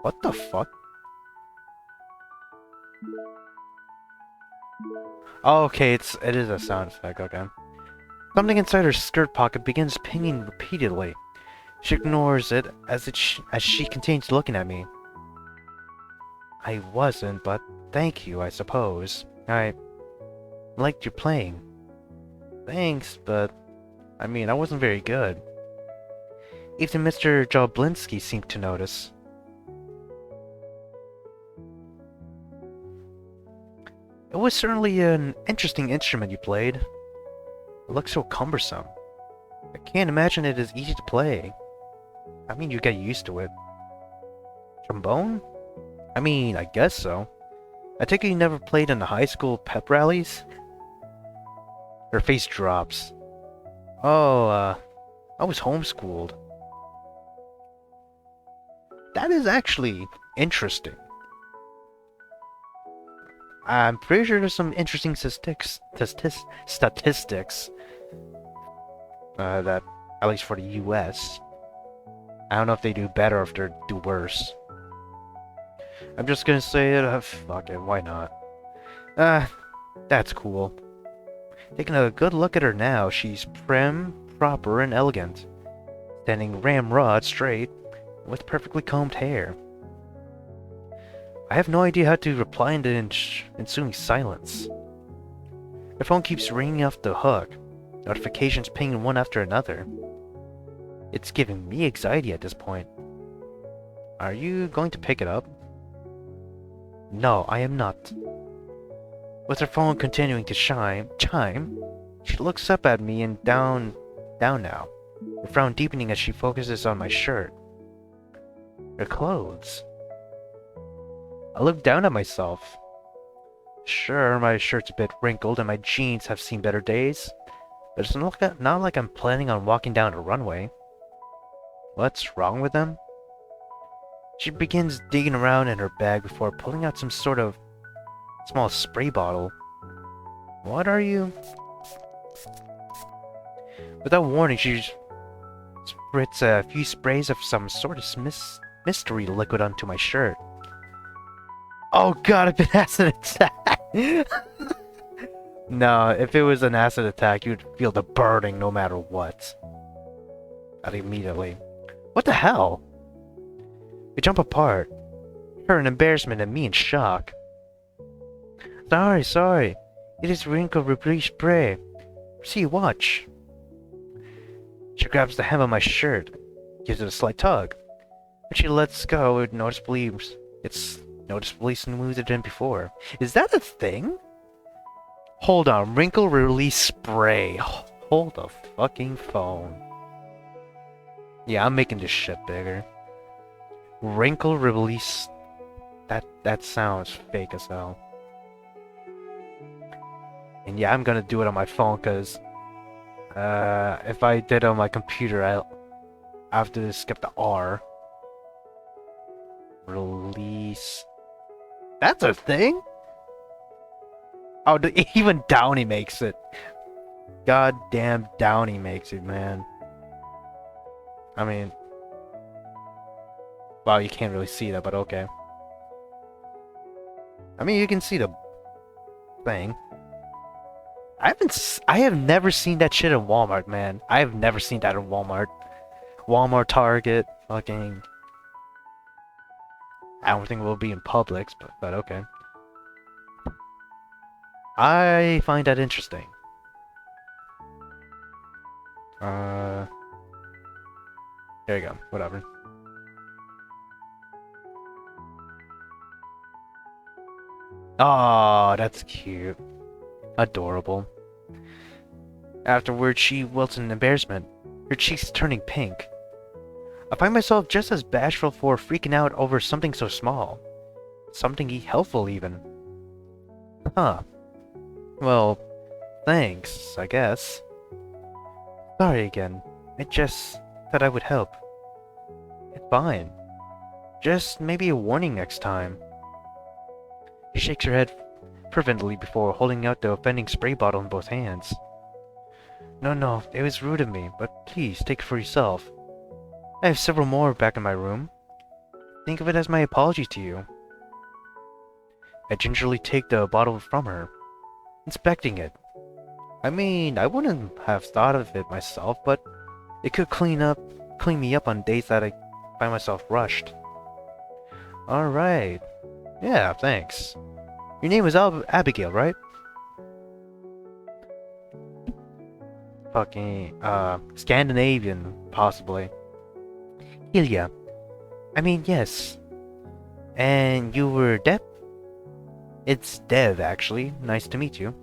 Speaker 1: What the fuck? Oh, okay, it is a sound effect, okay. Something inside her skirt pocket begins pinging repeatedly. She ignores it as she continues looking at me. I wasn't, but thank you, I suppose. I liked your playing. Thanks, but I mean, I wasn't very good. Even Mr. Jablinski seemed to notice. It was certainly an interesting instrument you played. It looks so cumbersome. I can't imagine it is easy to play. I mean, you get used to it. Trombone? I mean, I guess so. I take it you never played in the high school pep rallies? Her face drops. Oh, I was homeschooled. That is actually interesting. I'm pretty sure there's some interesting statistics that, at least for the US. I don't know if they do better or if they do worse. I'm just gonna say it, fuck it, why not? That's cool. Taking a good look at her now, she's prim, proper, and elegant. Standing ramrod straight, with perfectly combed hair. I have no idea how to reply in the ensuing silence. Her phone keeps ringing off the hook, notifications pinging one after another. It's giving me anxiety at this point. Are you going to pick it up? No, I am not. With her phone continuing to chime, she looks up at me and down now, her frown deepening as she focuses on my shirt. Her clothes. I look down at myself. Sure, my shirt's a bit wrinkled and my jeans have seen better days, but it's not like I'm planning on walking down a runway. What's wrong with them? She begins digging around in her bag before pulling out some sort of small spray bottle. What are you? Without warning, she spritz a few sprays of some sort of mystery liquid onto my shirt. Oh god, if it has an attack! No, if it was an acid attack, you'd feel the burning no matter what. Immediately. What the hell? We jump apart. Her in embarrassment and me in shock. Sorry. It is wrinkle replete spray. See, watch. She grabs the hem of my shirt, gives it a slight tug. When she lets go, it's noticeably smoother than before. Is that a thing? Hold on, wrinkle release spray. Hold the fucking phone. Yeah, I'm making this shit bigger. Wrinkle release. That sounds fake as hell. And yeah, I'm gonna do it on my phone because if I did it on my computer, I have to skip the R. Release. That's a thing? Oh, even Downey makes it. Goddamn Downey makes it, man. I mean... Wow, you can't really see that, but okay. I mean, you can see the thing. I have never seen that shit in Walmart, man. I have never seen that in Walmart. Walmart, Target, fucking... I don't think it will be in Publix, but okay. I find that interesting. There you go. Whatever. Oh, that's cute. Adorable. Afterwards, she wilts in embarrassment, her cheeks turning pink. I find myself just as bashful for freaking out over something so small. Something helpful, even. Huh. Well, thanks, I guess. Sorry again. I just thought I would help. It's fine. Just maybe a warning next time. She shakes her head fervently before holding out the offending spray bottle in both hands. No, it was rude of me, but please take it for yourself. I have several more back in my room. Think of it as my apology to you. I gingerly take the bottle from her, inspecting it. I mean, I wouldn't have thought of it myself, but it could clean me up on days that I find myself rushed. Alright. Yeah, thanks. Your name was Abigail, right? Fucking, Scandinavian, possibly. Ilya. I mean, yes. And you were Dev? It's Dev, actually. Nice to meet you.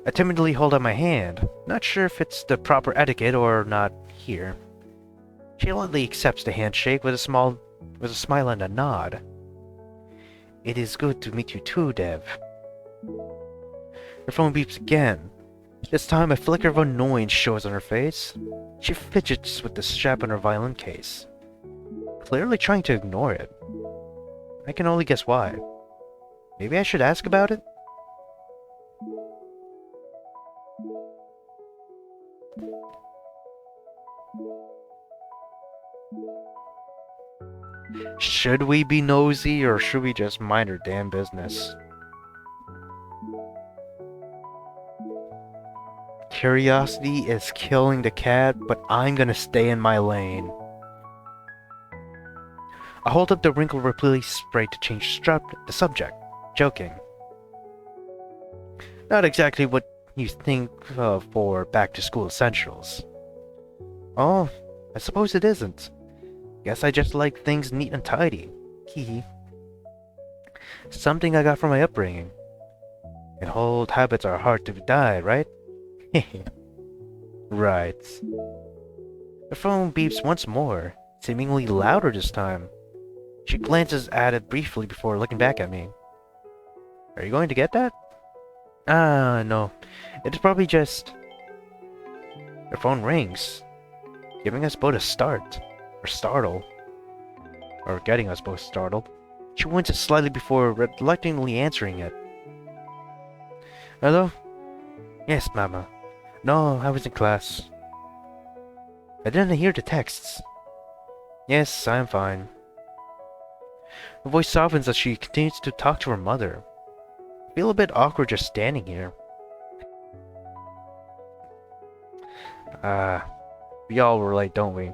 Speaker 1: I timidly hold out my hand, not sure if it's the proper etiquette or not here. She lightly accepts the handshake with a smile and a nod. It is good to meet you too, Dev. Her phone beeps again. This time a flicker of annoyance shows on her face. She fidgets with the strap on her violin case, clearly trying to ignore it. I can only guess why. Maybe I should ask about it? Should we be nosy, or should we just mind our damn business? Curiosity is killing the cat, but I'm gonna stay in my lane. I hold up the wrinkle replete spray to change the subject, joking. Not exactly what you think of for back-to-school essentials. Oh, I suppose it isn't. Guess I just like things neat and tidy. Hee. Something I got from my upbringing. And old habits are hard to die, right? Right. The phone beeps once more, seemingly louder this time. She glances at it briefly before looking back at me. Are you going to get that? No. It's probably just... Her phone rings, giving us both a start. Or startle. Or getting us both startled. She winces slightly before reluctantly answering it. Hello? Yes, Mama. No, I was in class. I didn't hear the texts. Yes, I'm fine. Her voice softens as she continues to talk to her mother. I feel a bit awkward just standing here. We all relate, don't we?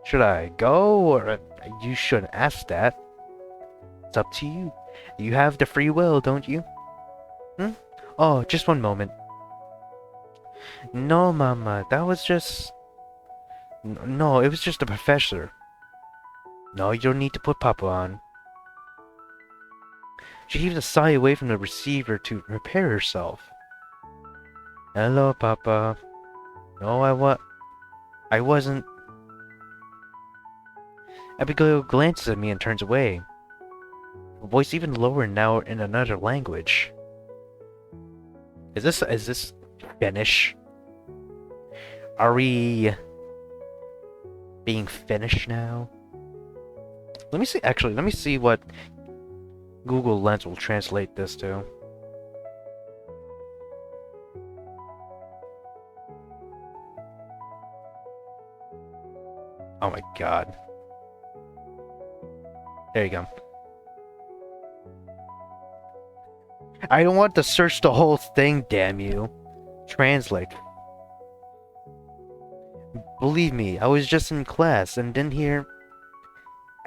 Speaker 1: Should I go, or you shouldn't ask that. It's up to you. You have the free will, don't you? Oh, just one moment. No, Mama, that was just... No, it was just a professor. No, you don't need to put Papa on. She heaves a sigh away from the receiver to prepare herself. Hello, Papa. No, I wasn't... Abigail glances at me and turns away. Her voice even lower now in another language. Is this Finnish? Are we being Finnish now? Let me see what Google Lens will translate this to. Oh my god. There you go. I don't want to search the whole thing, damn you. Translate. Believe me, I was just in class and didn't hear...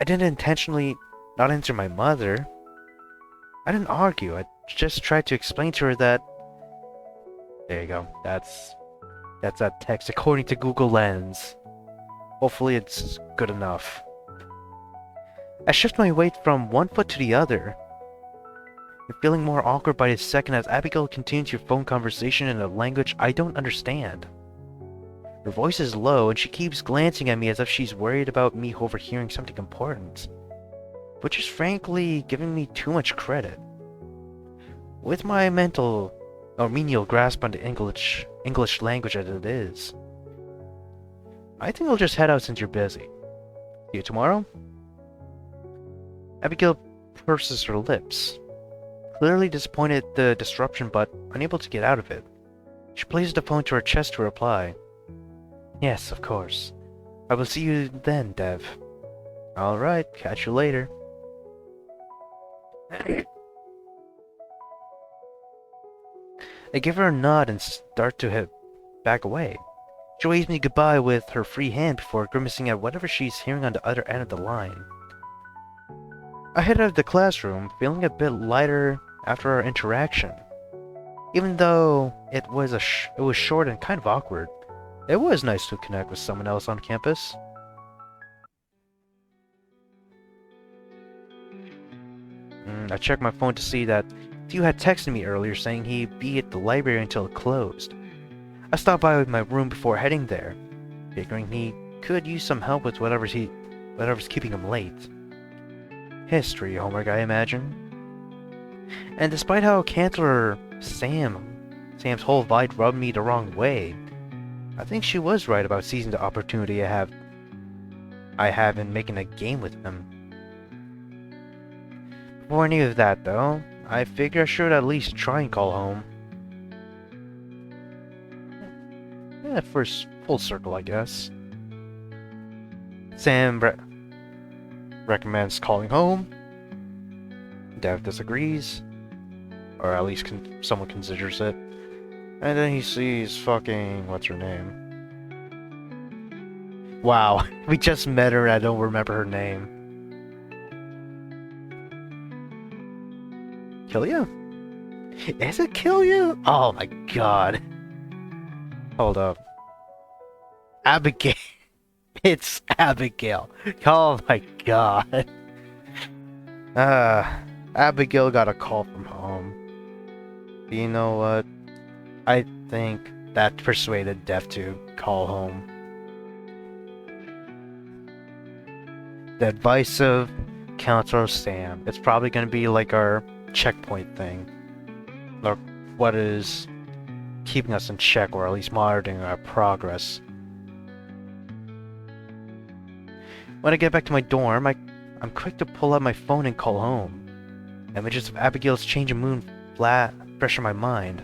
Speaker 1: I didn't intentionally not answer my mother. I didn't argue, I just tried to explain to her that... There you go, that's that text according to Google Lens. Hopefully it's good enough. I shift my weight from one foot to the other. I'm feeling more awkward by the second as Abigail continues your phone conversation in a language I don't understand. Her voice is low and she keeps glancing at me as if she's worried about me overhearing something important, which is frankly giving me too much credit. With my menial grasp on the English language as it is, I think I'll just head out since you're busy. See you tomorrow? Abigail purses her lips, clearly disappointed at the disruption but unable to get out of it. She places the phone to her chest to reply. Yes, of course. I will see you then, Dev. Alright, catch you later. I give her a nod and start to head back away. She waves me goodbye with her free hand before grimacing at whatever she's hearing on the other end of the line. I head out of the classroom, feeling a bit lighter after our interaction. Even though it was short and kind of awkward, it was nice to connect with someone else on campus. I checked my phone to see that Theo had texted me earlier saying he'd be at the library until it closed. I stopped by my room before heading there, figuring he could use some help with whatever's keeping him late. History homework, I imagine. And despite how Cantor Sam's whole vibe rubbed me the wrong way, I think she was right about seizing the opportunity I have in making a game with him. Before any of that, though, I figure I should at least try and call home. Yeah, first full circle, I guess. Sam recommends calling home. Dev disagrees, or at least someone considers it. And then he sees fucking... what's her name? Wow, we just met her and I don't remember her name. Kill you? Is it kill you? Oh my god. Hold up. Abigail. It's Abigail. Oh my god. Abigail got a call from home. You know what? I think that persuaded Dev to call home. The advice of Counselor Sam. It's probably going to be like our checkpoint thing. Or what is keeping us in check, or at least monitoring our progress. When I get back to my dorm, I'm quick to pull out my phone and call home. Images of Abigail's change of mood pressure my mind.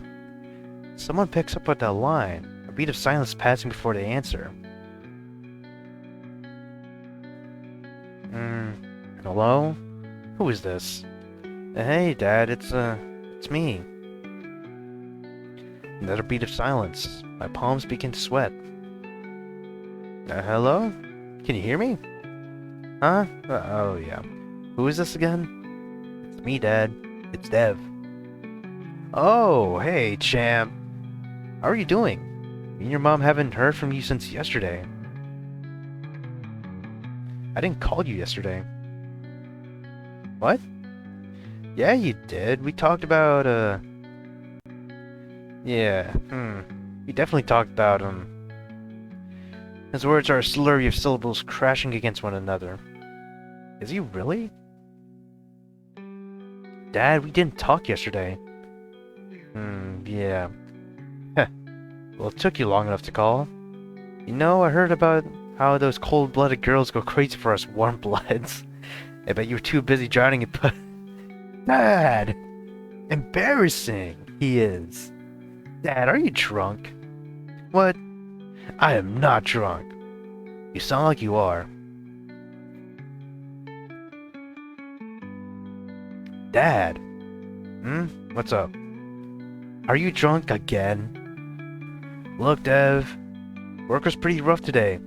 Speaker 1: Someone picks up with that line, a beat of silence passing before they answer. Hello? Who is this? Hey, Dad, it's me. Another beat of silence. My palms begin to sweat. Hello? Can you hear me? Huh? Oh, yeah. Who is this again? It's me, Dad. It's Dev. Oh, hey, champ. How are you doing? Me and your mom haven't heard from you since yesterday. I didn't call you yesterday. What? Yeah, you did. We talked about, yeah, We definitely talked about, His words are a slurry of syllables crashing against one another. Is he really? Dad, we didn't talk yesterday. Yeah. Well, it took you long enough to call. You know, I heard about how those cold-blooded girls go crazy for us warm-bloods. I bet you were too busy drowning in Dad! Embarrassing, he is. Dad, are you drunk? What? I am not drunk. You sound like you are. Dad. What's up? Are you drunk again? Look, Dev. Work was pretty rough today.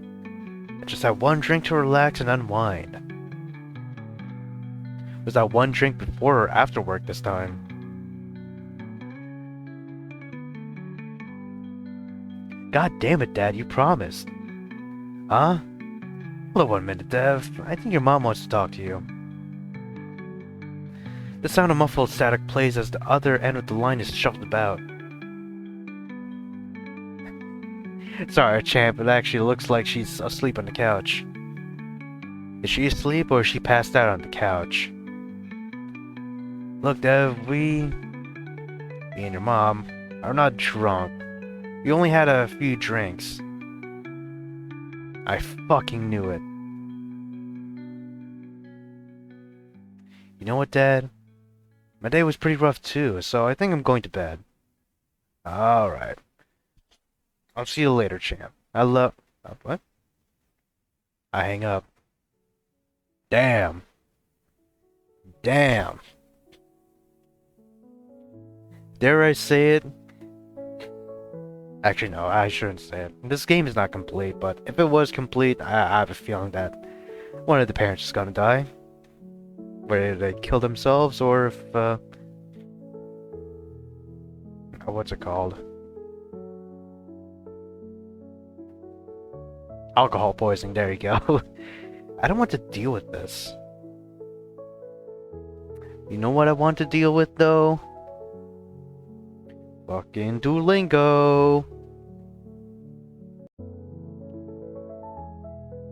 Speaker 1: I just had one drink to relax and unwind. Was that one drink before or after work this time? God damn it, Dad, you promised. Huh? Hold on 1 minute, Dev. I think your mom wants to talk to you. The sound of muffled static plays as the other end of the line is shuffled about. Sorry, champ, it actually looks like she's asleep on the couch. Is she asleep or is she passed out on the couch? Look, Dev, me and your mom, are not drunk. We only had a few drinks. I fucking knew it. You know what, Dad? My day was pretty rough too, so I think I'm going to bed. Alright. I'll see you later, champ. I love... what? I hang up. Damn. Damn. Dare I say it? Actually, no, I shouldn't say it. This game is not complete, but if it was complete, I have a feeling that one of the parents is gonna die. Whether they kill themselves or if, what's it called? Alcohol poisoning, there you go. I don't want to deal with this. You know what I want to deal with, though? Fucking Duolingo!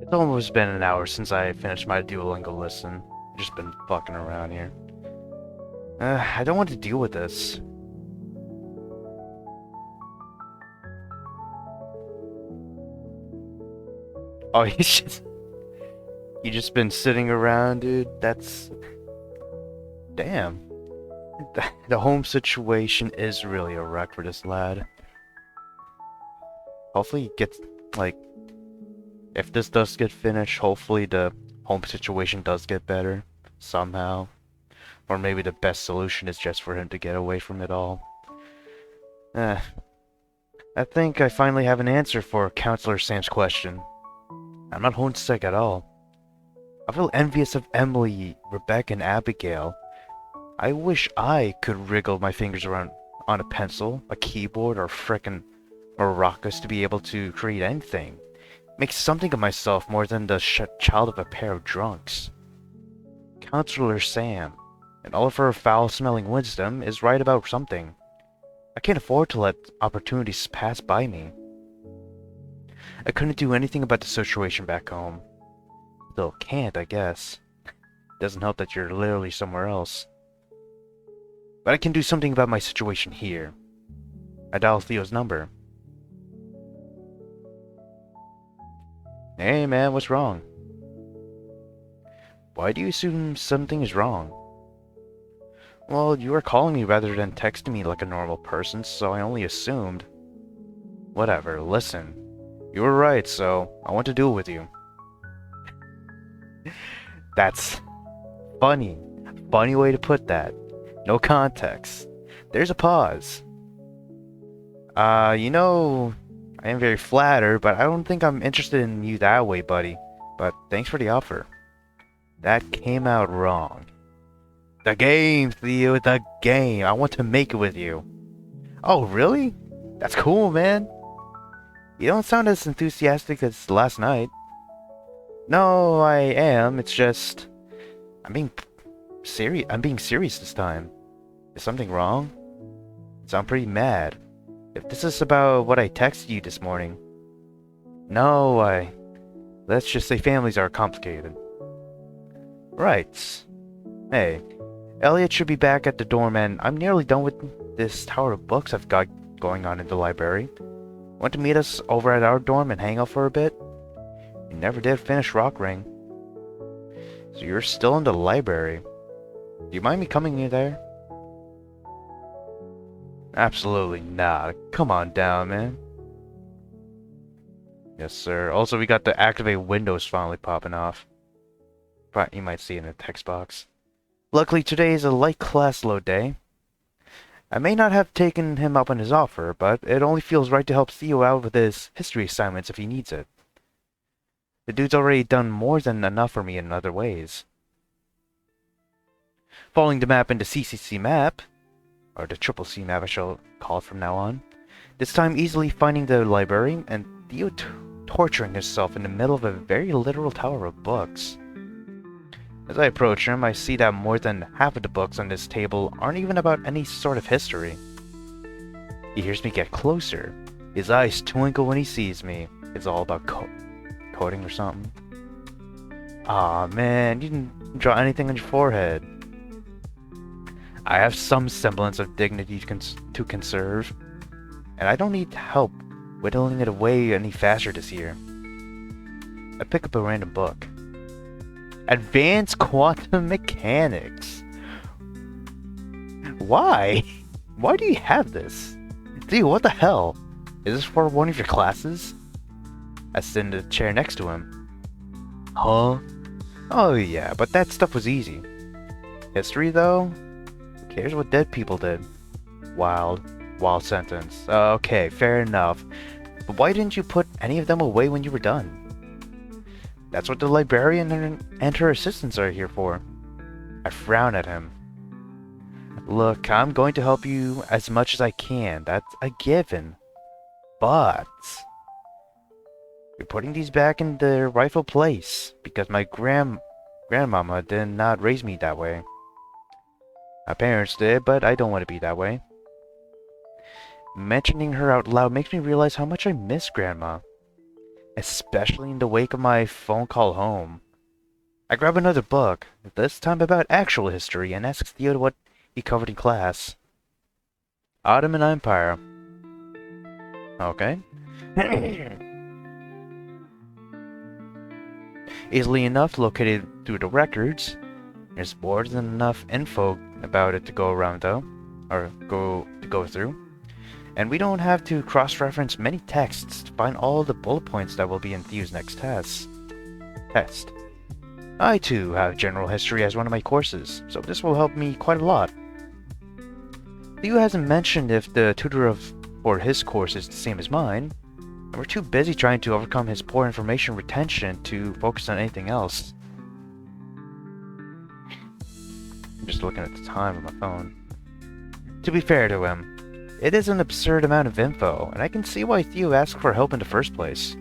Speaker 1: It's almost been an hour since I finished my Duolingo lesson. I've just been fucking around here. I don't want to deal with this. Oh, you just been sitting around, dude? That's... damn. The home situation is really a wreck for this lad. Hopefully he gets, like... if this does get finished, hopefully the home situation does get better. Somehow. Or maybe the best solution is just for him to get away from it all. I think I finally have an answer for Counselor Sam's question. I'm not homesick at all. I feel envious of Emily, Rebecca, and Abigail. I wish I could wriggle my fingers around on a pencil, a keyboard, or frickin' maracas to be able to create anything. Make something of myself more than the child of a pair of drunks. Counselor Sam, and all of her foul-smelling wisdom, is right about something. I can't afford to let opportunities pass by me. I couldn't do anything about the situation back home. Still can't, I guess. Doesn't help that you're literally somewhere else. But I can do something about my situation here. I dial Theo's number. Hey man, what's wrong? Why do you assume something is wrong? Well, you were calling me rather than texting me like a normal person, so I only assumed. Whatever, listen. You were right, so I want to deal with you. That's funny. Funny way to put that. No context. There's a pause. You know, I am very flattered, but I don't think I'm interested in you that way, buddy. But thanks for the offer. That came out wrong. The game, Theo, the game. I want to make it with you. Oh, really? That's cool, man. You don't sound as enthusiastic as last night. No, I am. It's just... I'm being serious this time. Is something wrong? You sound pretty mad. If this is about what I texted you this morning... No, let's just say families are complicated. Right. Hey, Elliot should be back at the dorm and I'm nearly done with this tower of books I've got going on in the library. Want to meet us over at our dorm and hang out for a bit? You never did finish Rock Ring. So you're still in the library. Do you mind me coming in there? Absolutely not. Come on down, man. Yes, sir. Also, we got the activate windows finally popping off. But you might see it in the text box. Luckily, today is a light class load day. I may not have taken him up on his offer, but it only feels right to help Theo out with his history assignments if he needs it. The dude's already done more than enough for me in other ways. Following the map into CCC map, or the Triple C map I shall call it from now on, this time easily finding the library and Theo torturing himself in the middle of a very literal tower of books. As I approach him, I see that more than half of the books on this table aren't even about any sort of history. He hears me get closer. His eyes twinkle when he sees me. It's all about coding or something. Aw, man, you didn't draw anything on your forehead. I have some semblance of dignity to conserve, and I don't need help whittling it away any faster this year. I pick up a random book. Advanced Quantum Mechanics. Why? Why do you have this? Dude, what the hell? Is this for one of your classes? I sit in the chair next to him. Huh? Oh yeah, but that stuff was easy. History though? Who cares what dead people did? Wild sentence. Okay, fair enough. But why didn't you put any of them away when you were done? That's what the librarian and her assistants are here for. I frown at him. Look, I'm going to help you as much as I can. That's a given. But you're putting these back in their rightful place because my grandmama did not raise me that way. My parents did, but I don't want to be that way. Mentioning her out loud makes me realize how much I miss Grandma, especially in the wake of my phone call home. I grab another book, this time about actual history, and ask Theo what he covered in class. Ottoman Empire. Okay. Easily enough located through the records. There's more than enough info about it to go around though, or go through. And we don't have to cross-reference many texts to find all the bullet points that will be in Theo's next test. I too have general history as one of my courses, so this will help me quite a lot. Theo hasn't mentioned if the tutor for his course is the same as mine, and we're too busy trying to overcome his poor information retention to focus on anything else. I'm just looking at the time on my phone. To be fair to him, it is an absurd amount of info, and I can see why Theo asked for help in the first place.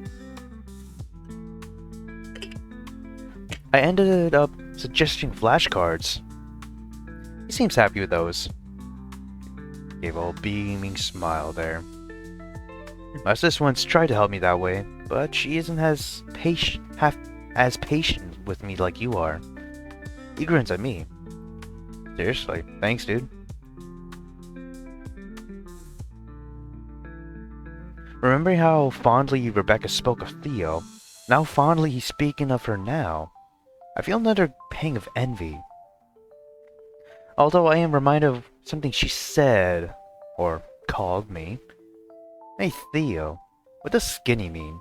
Speaker 1: I ended up suggesting flashcards. He seems happy with those. Gave a beaming smile there. My sis once tried to help me that way, but she isn't as patient with me like you are. He grins at me. Seriously, thanks, dude. Remembering how fondly Rebecca spoke of Theo, and how fondly he's speaking of her now, I feel another pang of envy. Although I am reminded of something she said, or called me. Hey Theo, what does skinny mean?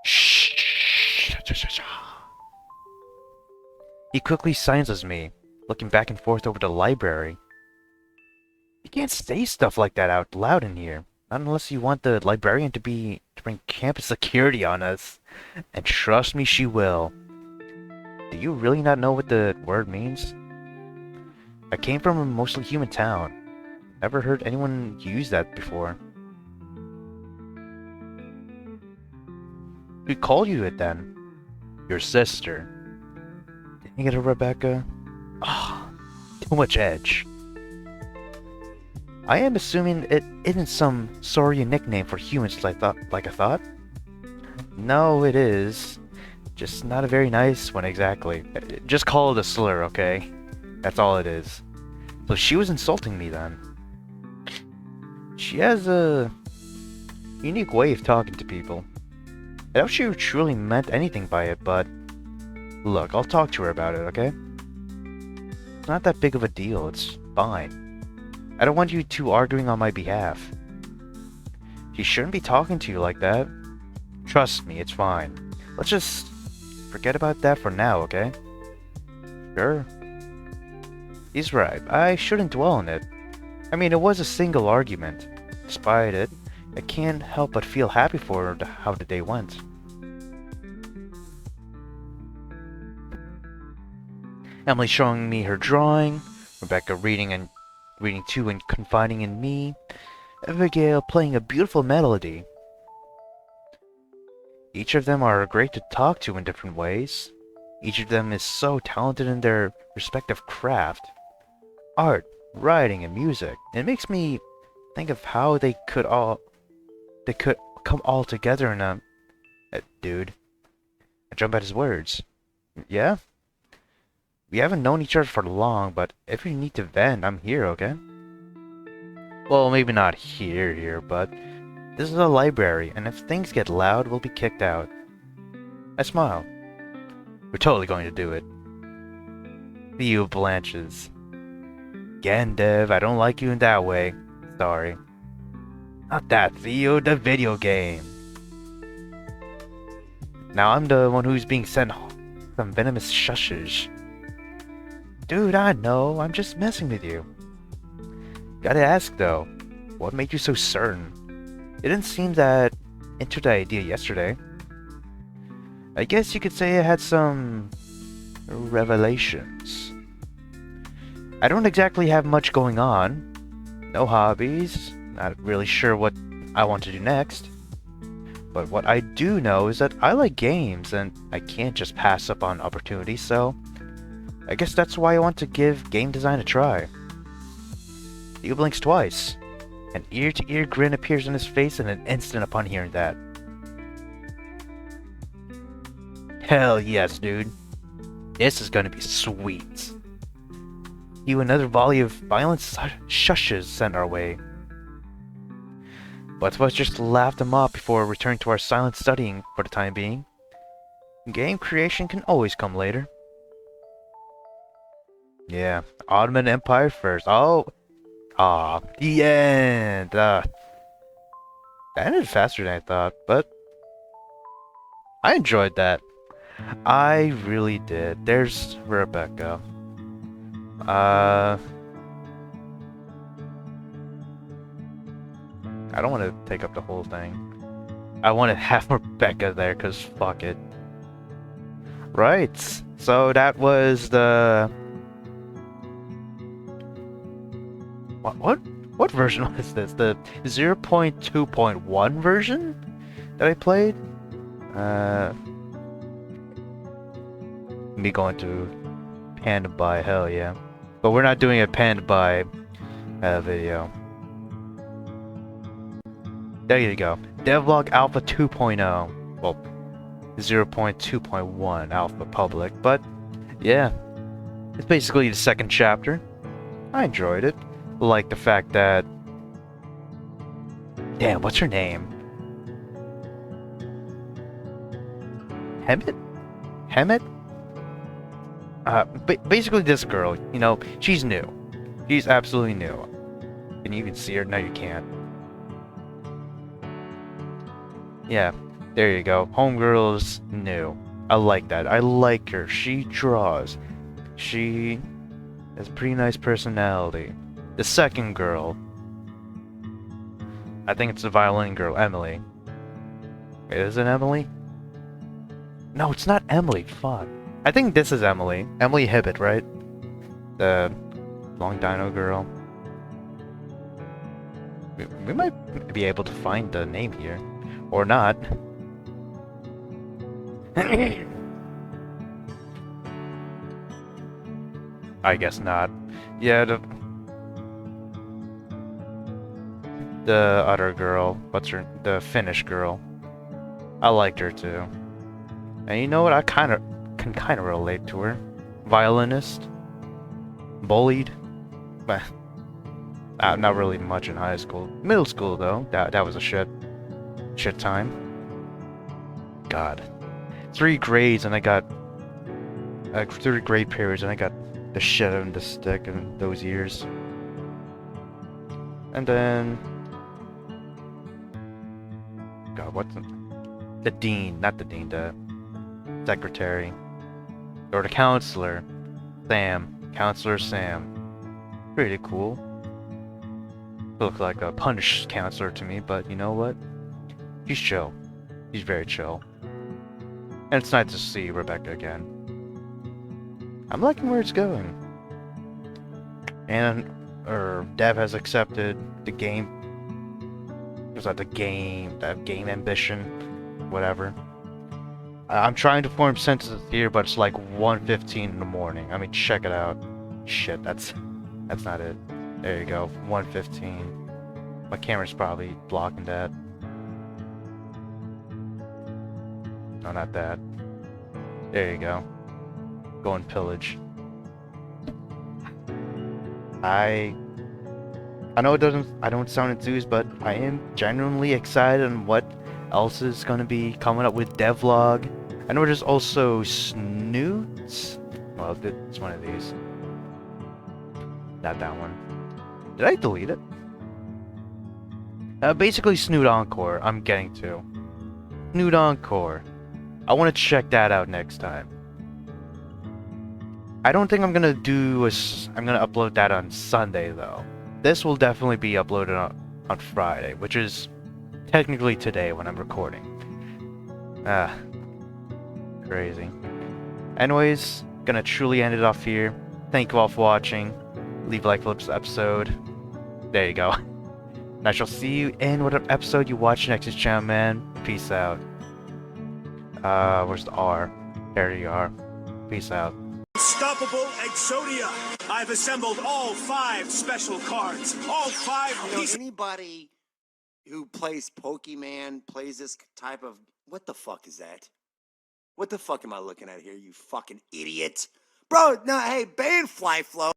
Speaker 1: Shh. He quickly silences me, looking back and forth over the library. You can't say stuff like that out loud in here. Not unless you want the librarian to bring campus security on us. And trust me, she will. Do you really not know what the word means? I came from a mostly human town. Never heard anyone use that before. Who called you it then? Your sister. Dang it, Rebecca. Ah, too much edge. I am assuming it isn't some Saurian nickname for humans like I thought. No, it is. Just not a very nice one exactly. Just call it a slur, okay? That's all it is. So she was insulting me then. She has a unique way of talking to people. I doubt she truly meant anything by it, but look, I'll talk to her about it, okay? It's not that big of a deal, it's fine. I don't want you two arguing on my behalf. She shouldn't be talking to you like that. Trust me, it's fine. Let's just forget about that for now, okay? Sure. He's right, I shouldn't dwell on it. I mean, it was a single argument. Despite it, I can't help but feel happy for how the day went. Emily showing me her drawing, Rebecca reading to and confiding in me, Abigail playing a beautiful melody. Each of them are great to talk to in different ways. Each of them is so talented in their respective craft. Art, writing, and music. It makes me think of how they could come all together in a... dude. I jump at his words. Yeah? We haven't known each other for long, but if you need to vent, I'm here, okay? Well, maybe not here, but this is a library, and if things get loud, we'll be kicked out. I smile. We're totally going to do it. Theo blanches. Again, Dev, I don't like you in that way. Sorry. Not that, Theo, the video game. Now I'm the one who's being sent some venomous shushes. Dude, I know, I'm just messing with you. Gotta ask though, what made you so certain? It didn't seem that into the idea yesterday. I guess you could say I had some revelations. I don't exactly have much going on. No hobbies, not really sure what I want to do next. But what I do know is that I like games and I can't just pass up on opportunities, so I guess that's why I want to give game design a try. He blinks twice. An ear-to-ear grin appears on his face in an instant upon hearing that. Hell yes, dude. This is gonna be sweet. Another volley of violent shushes sent our way. Both of us just laughed them off before returning to our silent studying for the time being. Game creation can always come later. Yeah, Ottoman Empire first. The end. That ended faster than I thought, but I enjoyed that. I really did. There's Rebecca. I don't want to take up the whole thing. I want to have Rebecca there, cause fuck it. Right. So that was the... What version was this? The 0.2.1 version that I played? Me going to Panda Buy, hell yeah. But we're not doing a Panda Buy video. There you go. DevLog Alpha 2.0. Well, 0.2.1 Alpha Public, but yeah. It's basically the second chapter. I enjoyed it. Like the fact that... Damn, what's her name? Hemet? Basically this girl, you know, she's new. She's absolutely new. Can you even see her? No, you can't. Yeah, there you go. Homegirl's new. I like that. I like her. She draws. She has a pretty nice personality. The second girl, I think it's the violin girl, Emily. Is it Emily? No, it's not Emily. Fuck. I think this is Emily. Emily Hibbett, right? The long dino girl. We might be able to find the name here. Or not. I guess not. Yeah, the other girl, what's her, the Finnish girl. I liked her too. And you know what? I can kind of relate to her. Violinist, bullied, but not really much in high school. Middle school though, that was a shit time. God, 3 grades and I got 3 grade periods and I got the shit out of the stick in those years. And then, God, what's the dean? Not the dean, the secretary. Or the counselor. Sam. Counselor Sam. Pretty cool. Look like a punish counselor to me, but you know what? He's chill. He's very chill. And it's nice to see Rebecca again. I'm liking where it's going. And, Dev has accepted the game. Was that the game ambition? Whatever. I'm trying to form sentences here, but it's like 1:15 in the morning. I mean, check it out. Shit, that's not it. There you go, 1:15. My camera's probably blocking that. No, not that. There you go. Go and pillage. I know I don't sound enthused, but I am genuinely excited on what else is gonna be coming up with DevLog. I know there's also Snoots. Well, it's one of these. Not that one. Did I delete it? Basically Snoot Encore, I'm getting to. Snoot Encore. I want to check that out next time. I don't think I'm gonna upload that on Sunday though. This will definitely be uploaded on Friday, which is technically today when I'm recording. Crazy. Anyways, gonna truly end it off here. Thank you all for watching. Leave a like for this episode. There you go. And I shall see you in whatever episode you watch next channel, man. Peace out. Where's the R? There you are. Peace out.
Speaker 2: Unstoppable Exodia. I've assembled all 5 special cards. All 5 pieces.
Speaker 3: Anybody who plays Pokemon plays this type of... What the fuck is that? What the fuck am I looking at here, you fucking idiot? Bro, no, hey, ban Fly Flow.